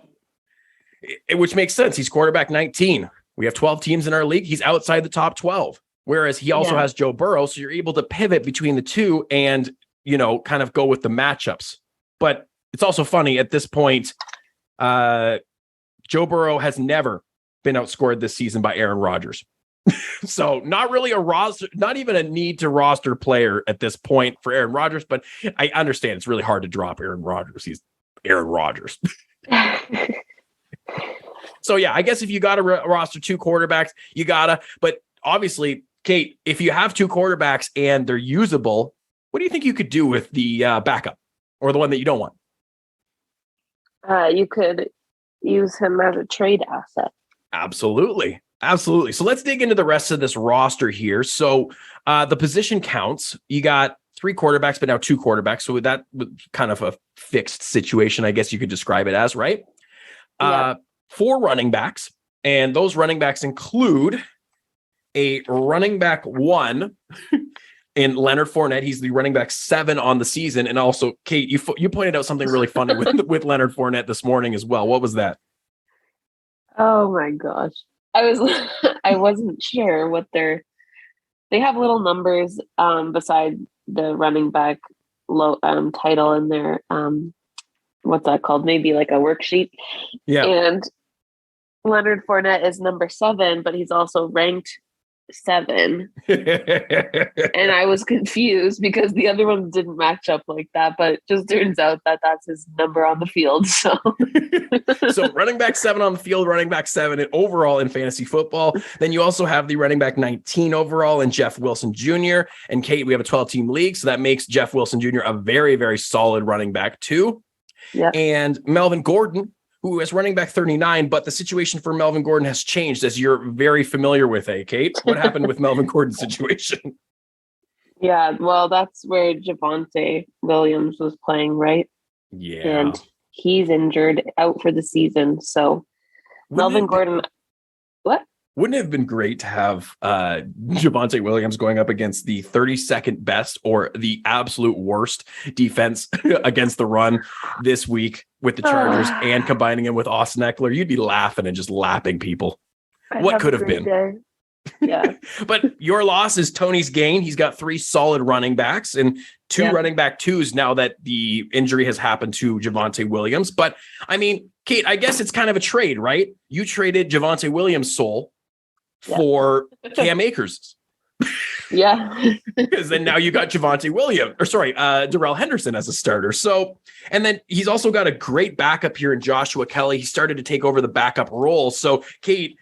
which makes sense. He's quarterback 19. We have 12 teams in our league. He's outside the top 12, whereas he also has Joe Burrow. So you're able to pivot between the two and, kind of go with the matchups. But it's also funny at this point, Joe Burrow has never been outscored this season by Aaron Rodgers. So not really a roster, not even a need to roster player at this point for Aaron Rodgers, but I understand it's really hard to drop Aaron Rodgers. He's Aaron Rodgers. So yeah, I guess if you got to roster 2 quarterbacks, you gotta, but obviously, Cait, if you have 2 quarterbacks and they're usable, what do you think you could do with the backup or the one that you don't want? You could use him as a trade asset. Absolutely. So let's dig into the rest of this roster here. So the position counts. You got 3 quarterbacks, but now 2 quarterbacks. So that was kind of a fixed situation, I guess you could describe it as, right? Yeah. 4 running backs, and those running backs include a running back 1 in Leonard Fournette. He's the running back 7 on the season. And also, Cait, you pointed out something really funny with Leonard Fournette this morning as well. What was that? Oh my gosh. I wasn't sure what they have little numbers beside the running back title in their what's that called? Maybe like a worksheet. Yeah. And Leonard Fournette is number 7, but he's also ranked 7. And I was confused because the other ones didn't match up like that, but it just turns out that that's his number on the field. So so running back 7 on the field, running back 7 overall in fantasy football. Then you also have the running back 19 overall in Jeff Wilson Jr. And Cait, we have a 12-team league, so that makes Jeff Wilson Jr. a very, very solid running back too. Yeah. And Melvin Gordon, who is running back 39, but the situation for Melvin Gordon has changed, as you're very familiar with, Cait. What happened with Melvin Gordon's situation? Yeah, well, that's where Javonte Williams was playing, right? Yeah. And he's injured, out for the season. So Melvin Gordon, what? Wouldn't it have been great to have Javonte Williams going up against the 32nd best or the absolute worst defense against the run this week with the Chargers and combining him with Austin Eckler? You'd be laughing and just lapping people. What could have been? Day. Yeah. But your loss is Tony's gain. He's got 3 solid running backs and 2 running back 2s now that the injury has happened to Javonte Williams. But I mean, Cait, I guess it's kind of a trade, right? You traded Javonte Williams' soul for Cam Akers. Yeah. Because then now you got Darrell Henderson as a starter. So, and then he's also got a great backup here in Joshua Kelly. He started to take over the backup role. So, Cait,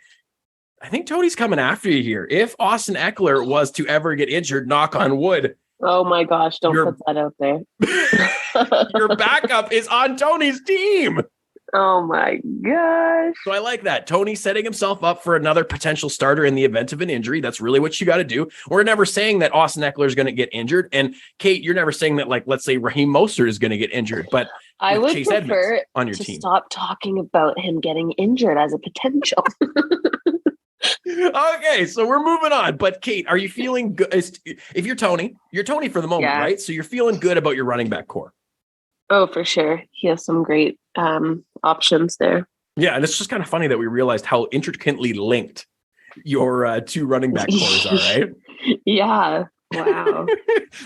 I think Tony's coming after you here. If Austin Eckler was to ever get injured, knock on wood. Oh my gosh, don't put that out there. Your backup is on Tony's team. Oh my gosh. So I like that. Tony setting himself up for another potential starter in the event of an injury. That's really what you got to do. We're never saying that Austin Eckler is going to get injured. And Cait, you're never saying that, like, let's say Raheem Mostert is going to get injured. But I would Chase prefer Edmonds on your to team. stop talking about him getting injured as a potential. Okay, so we're moving on. But Cait, are you feeling good? If you're Tony for the moment, Yeah. right? So you're feeling good about your running back core. Oh, for sure. He has some great options there. Yeah, and it's just kind of funny that we realized how intricately linked your two running back cores are, right? Yeah. Wow.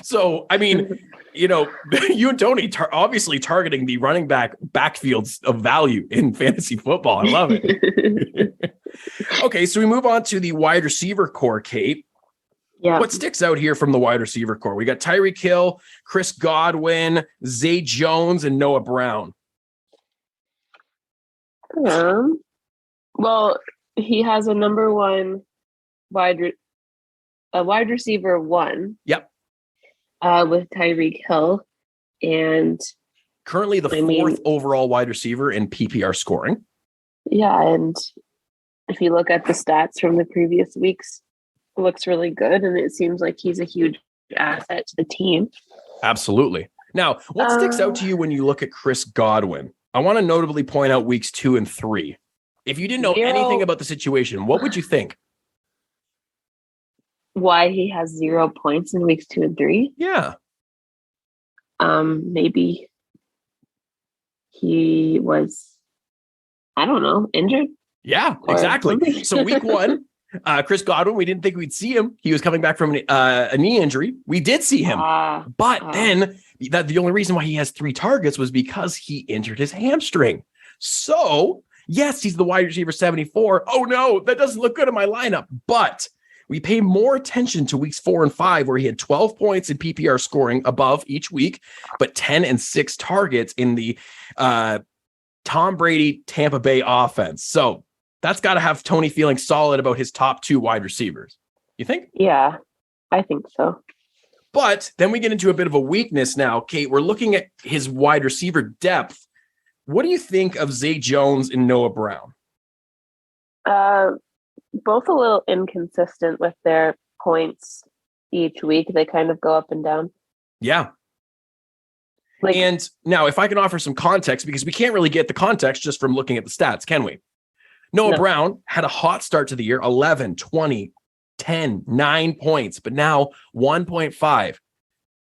So, I mean, you and Tony obviously targeting the running backfields of value in fantasy football. I love it. Okay, so we move on to the wide receiver core, Cait. Yeah. What sticks out here from the wide receiver core? We got Tyreek Hill, Chris Godwin, Zay Jones, and Noah Brown. Well, he has a number one wide receiver one. Yep. With Tyreek Hill, and currently the fourth overall wide receiver in PPR scoring. Yeah, and if you look at the stats from the previous weeks, it looks really good, and it seems like he's a huge asset to the team. Absolutely. Now, what sticks out to you when you look at Chris Godwin? I want to notably point out weeks 2 and 3. If you didn't know anything about the situation, what would you think? Why he has 0 points in weeks 2 and 3? Yeah. Maybe he was, I don't know, injured. Yeah, exactly. So week 1, Chris Godwin, we didn't think we'd see him. He was coming back from a knee injury. We did see him. But then the only reason why he has 3 targets was because he injured his hamstring. So, yes, he's the wide receiver 74. Oh, no, that doesn't look good in my lineup. But we pay more attention to weeks 4 and 5, where he had 12 points in PPR scoring above each week, but 10 and 6 targets in the Tom Brady Tampa Bay offense. So that's got to have Tony feeling solid about his top 2 wide receivers. You think? Yeah, I think so. But then we get into a bit of a weakness now, Cait. We're looking at his wide receiver depth. What do you think of Zay Jones and Noah Brown? Both a little inconsistent with their points each week. They kind of go up and down. Yeah. And now, if I can offer some context, because we can't really get the context just from looking at the stats, can we? Noah Brown had a hot start to the year, 11, 20, 10, 9 points, but now 1.5.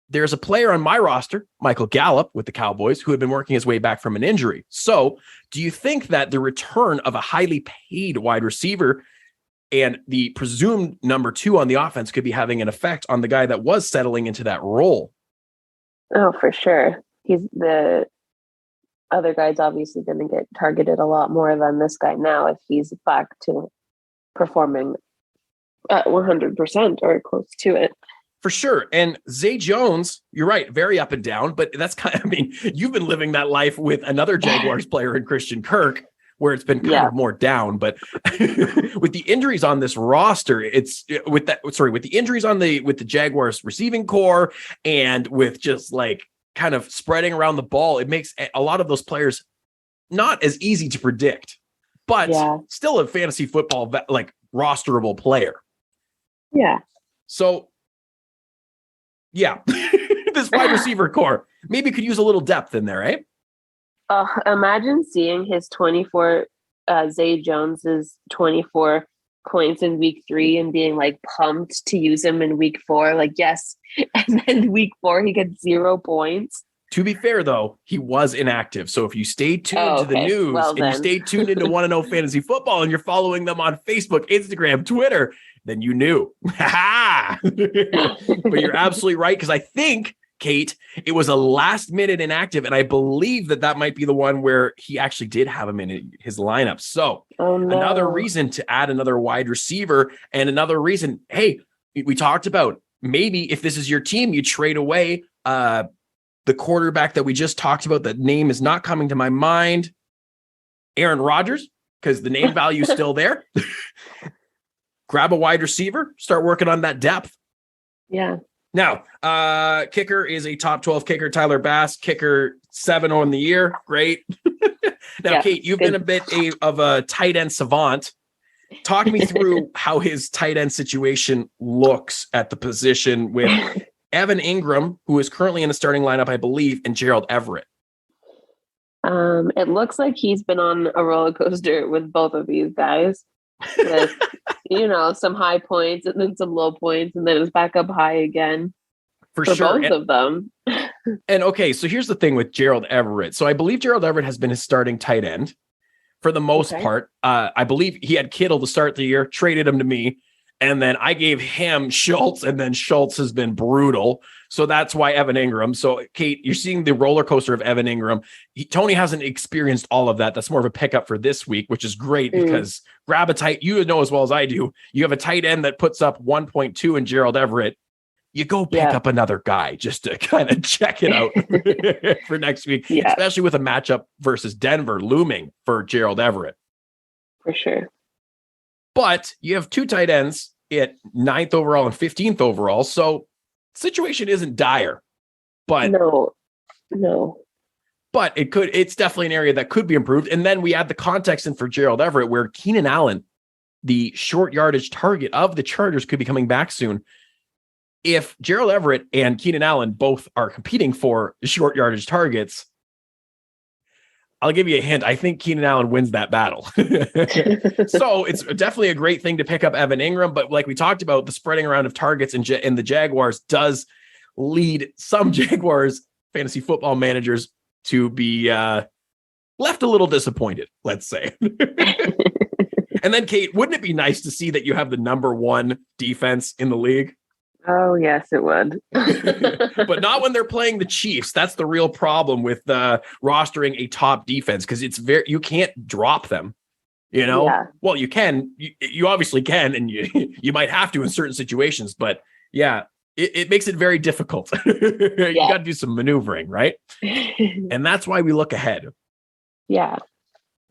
There's a player on my roster, Michael Gallup with the Cowboys, who had been working his way back from an injury. So do you think that the return of a highly paid wide receiver and the presumed number 2 on the offense could be having an effect on the guy that was settling into that role? Oh, for sure. He's the other guy's obviously going to get targeted a lot more than this guy now if he's back to performing at 100% or close to it. For sure. And Zay Jones, you're right, very up and down, but that's kind of, you've been living that life with another Jaguars player in Christian Kirk, where it's been kind of more down. But with the injuries on this roster, with the injuries with the Jaguars receiving core and with just like kind of spreading around the ball, it makes a lot of those players not as easy to predict, but still a fantasy football like rosterable player. Yeah. So this wide receiver core maybe could use a little depth in there, right? Imagine seeing his 24, Zay Jones's 24 points in week 3 and being like pumped to use him in week 4. Like, yes. And then week 4, he gets 0 points. To be fair, though, he was inactive. So if you stay tuned to the news you stay tuned into Want to Know Fantasy Football and you're following them on Facebook, Instagram, Twitter, then you knew. But you're absolutely right, because I think, Cait, it was a last minute inactive, and I believe that might be the one where he actually did have him in his lineup. So another reason to add another wide receiver, and another reason, hey, we talked about maybe if this is your team, you trade away the quarterback that we just talked about. That name is not coming to my mind, Aaron Rodgers, because the name value is still there. Grab a wide receiver, start working on that depth. Yeah. Now, kicker is a top 12 kicker, Tyler Bass, kicker 7 on the year. Great. Now, Cait, you've been a bit of a tight end savant. Talk me through how his tight end situation looks at the position with Evan Ingram, who is currently in the starting lineup, I believe, and Gerald Everett. It looks like he's been on a roller coaster with both of these guys, with some high points and then some low points, and then it's back up high again for sure. Both of them. And okay, so here's the thing with Gerald Everett. So I believe Gerald Everett has been his starting tight end for the most part. I believe he had Kittle to start the year, traded him to me, and then I gave him Schultz, and then Schultz has been brutal. So that's why Evan Ingram. So, Cait, you're seeing the roller coaster of Evan Ingram. Tony hasn't experienced all of that. That's more of a pickup for this week, which is great because grab a tight, you know as well as I do, you have a tight end that puts up 1.2 in Gerald Everett. You go pick up another guy just to kind of check it out for next week, especially with a matchup versus Denver looming for Gerald Everett. For sure. But you have two tight ends at 9th overall and 15th overall. So situation isn't dire, but no, but it's definitely an area that could be improved. And then we add the context in for Gerald Everett, where Keenan Allen, the short yardage target of the Chargers, could be coming back soon. If Gerald Everett and Keenan Allen both are competing for short yardage targets, I'll give you a hint. I think Keenan Allen wins that battle. So it's definitely a great thing to pick up Evan Ingram. But like we talked about, the spreading around of targets in the Jaguars does lead some Jaguars fantasy football managers to be left a little disappointed, let's say. And then, Cait, wouldn't it be nice to see that you have the number one defense in the league? Oh, yes, it would. But not when they're playing the Chiefs. That's the real problem with rostering a top defense, because you can't drop them. Well, you can. You obviously can, and you might have to in certain situations. But it makes it very difficult. You got to do some maneuvering, right? And that's why we look ahead. Yeah,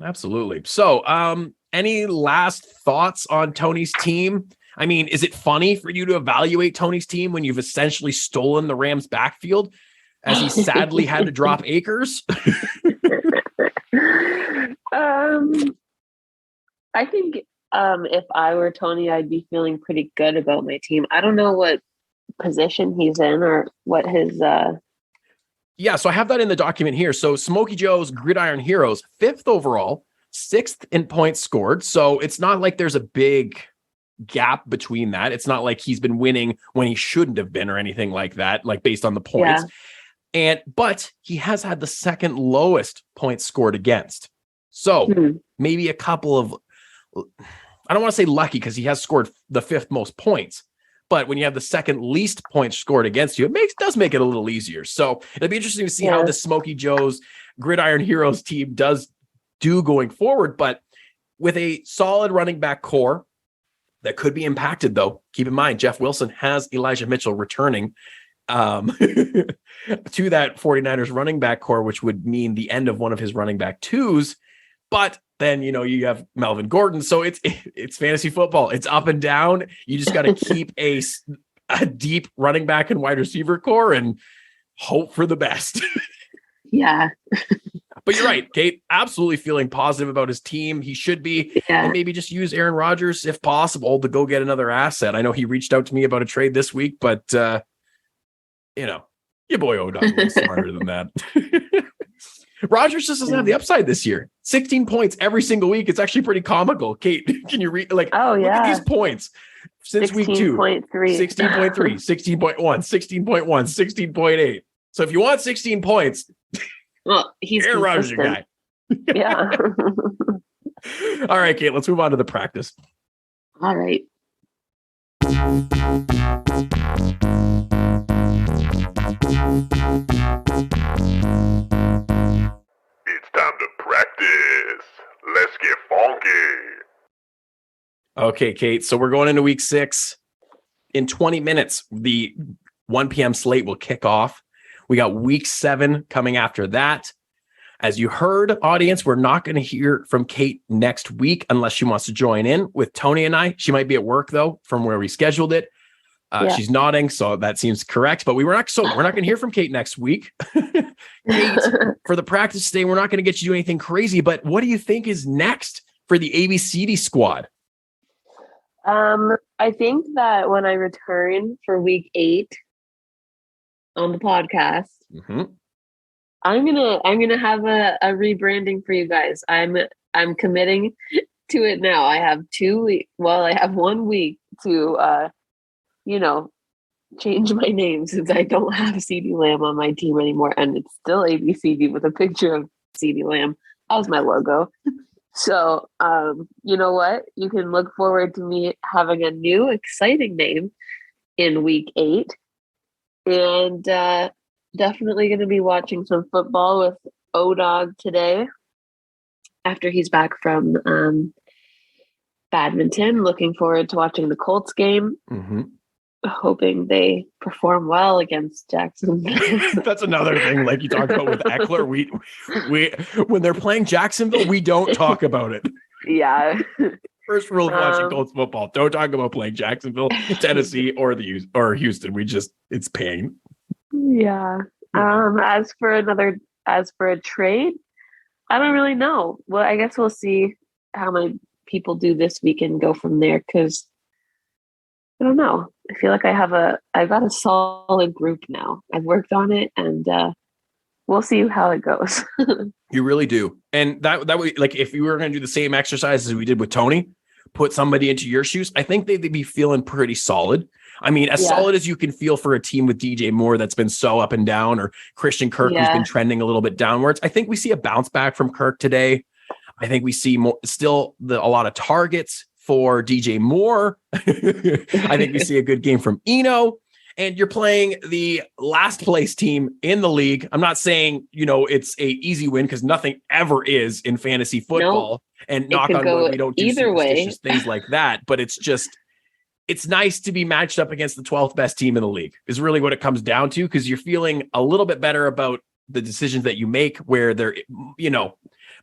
absolutely. So, any last thoughts on Tony's team? I mean, is it funny for you to evaluate Tony's team when you've essentially stolen the Rams' backfield, as he sadly had to drop Akers? I think if I were Tony, I'd be feeling pretty good about my team. I don't know what position he's in or what his... Yeah, so I have that in the document here. So Smokey Joe's Gridiron Heroes, 5th overall, 6th in points scored. So it's not like there's a big gap between that. It's not like he's been winning when he shouldn't have been or anything like that, like based on the points. But he has had the second lowest points scored against. So maybe a couple of, I don't want to say lucky, because he has scored the 5th most points, but when you have the second least points scored against you, it does make it a little easier. So it'll be interesting to see how the Smokey Joe's Gridiron Heroes team does do going forward. But with a solid running back core that could be impacted, though, keep in mind, Jeff Wilson has Elijah Mitchell returning to that 49ers running back core, which would mean the end of one of his running back twos. But then, you have Melvin Gordon. So it's fantasy football. It's up and down. You just got to keep a deep running back and wide receiver core and hope for the best. Yeah. But you're right, Cait, absolutely feeling positive about his team. He should be. And maybe just use Aaron Rodgers, if possible, to go get another asset. I know he reached out to me about a trade this week, but, your boy O-Dog is smarter than that. Rodgers just doesn't have the upside this year. 16 points every single week. It's actually pretty comical. Cait, can you read? Look at these points since week 2. 16.3, 16.1, 16.1, 16.8. So if you want 16 points, well, he's Aaron Rodgers, your guy. Yeah. All right, Cait, let's move on to the practice. All right. It's time to practice. Let's get funky. Okay, Cait, so we're going into week 6. In 20 minutes, the 1 p.m. slate will kick off. We got week 7 coming after that. As you heard, audience, we're not going to hear from Cait next week unless she wants to join in with Tony and I. She might be at work, though, from where we scheduled it. She's nodding, so that seems correct. But we're not going to hear from Cait next week. Cait, for the practice today, we're not going to get you to do anything crazy. But what do you think is next for the ABCD squad? I think that when I return for week 8 on the podcast, I'm gonna have a rebranding for you guys. I'm committing to it now. I have 2 weeks. Well, I have 1 week to change my name since I don't have CeeDee Lamb on my team anymore, and it's still ABCD with a picture of CeeDee Lamb as my logo. So, you know what? You can look forward to me having a new exciting name in week 8, and definitely going to be watching some football with O-Dog today after he's back from badminton. Looking forward to watching the Colts game. Hoping they perform well against Jacksonville. That's another thing, like you talked about with Eckler. We when they're playing Jacksonville, we don't talk about it. Yeah. First rule of watching Colts football: don't talk about playing Jacksonville, Tennessee, or Houston. It's pain. Yeah. As for a trade, I don't really know. Well, I guess we'll see how many people do this week and go from there, because I don't know. I feel like I've got a solid group now. I've worked on it, and we'll see how it goes. You really do. And that would, like, if you were going to do the same exercise as we did with Tony, put somebody into your shoes, I think they'd be feeling pretty solid. I mean, as solid as you can feel for a team with DJ Moore that's been so up and down, or Christian Kirk who's been trending a little bit downwards. I think we see a bounce back from Kirk today. I think we see a lot of targets for DJ Moore. I think we see a good game from Eno, and you're playing the last place team in the league. I'm not saying, it's a easy win, because nothing ever is in fantasy football. And knock on wood, we don't do superstitious things like that. But it's nice to be matched up against the 12th best team in the league is really what it comes down to, because you're feeling a little bit better about the decisions that you make, where there,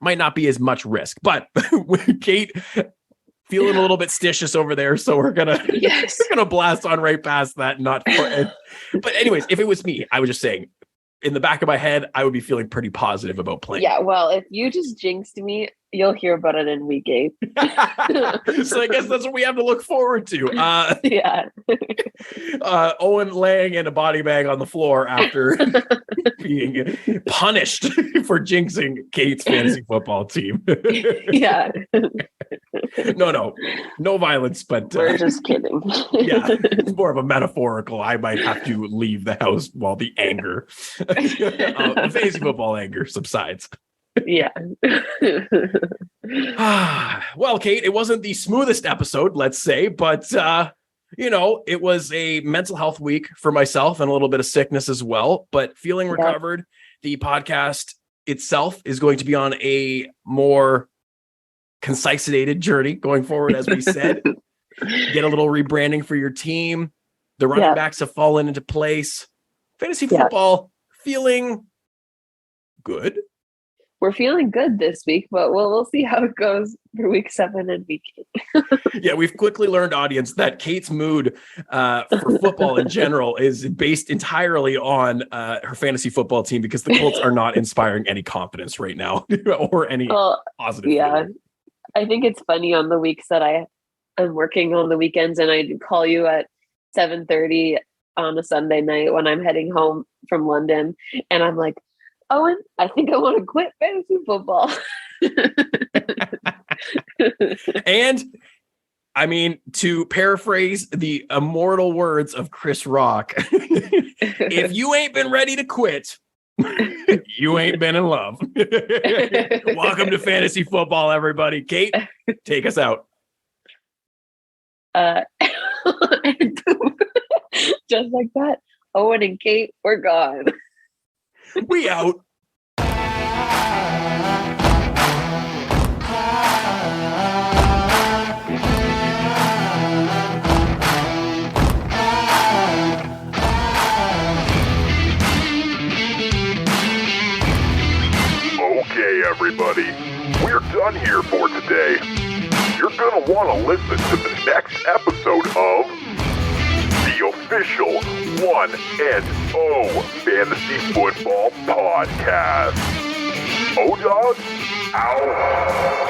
might not be as much risk. But Cait feeling a little bit stitious over there, so we're gonna blast on right past that. But anyways, if it was me, I was just saying, in the back of my head, I would be feeling pretty positive about playing. Yeah, well, if you just jinxed me, you'll hear about it in week 8. So I guess that's what we have to look forward to. Owen laying in a body bag on the floor after being punished for jinxing Cait's fantasy football team. Yeah. No violence, but we're just kidding. Yeah, it's more of a metaphorical. I might have to leave the house while the anger, the fantasy football anger subsides. Yeah. Well, Cait, it wasn't the smoothest episode, let's say, but it was a mental health week for myself and a little bit of sickness as well, but feeling recovered. The podcast itself is going to be on a more concise-ated journey going forward, as we said. Get a little rebranding for your team. The running backs have fallen into place. Fantasy football feeling good. We're feeling good this week, but we'll see how it goes for week 7 and week 8. Yeah, we've quickly learned, audience, that Cait's mood for football in general is based entirely on her fantasy football team, because the Colts are not inspiring any confidence right now or any positive. Yeah, feeling. I think it's funny on the weeks that I'm working on the weekends, and I call you at 7:30 on a Sunday night when I'm heading home from London, and I'm like, Owen, I think I want to quit fantasy football. And I mean, to paraphrase the immortal words of Chris Rock, if you ain't been ready to quit, you ain't been in love. Welcome to fantasy football, everybody. Cait, take us out. Just like that, Owen and Cait, we're gone. We out. Okay, everybody, we're done here for today. You're gonna want to listen to the next episode of the official 1-0 Fantasy Football Podcast. O-Dog, out.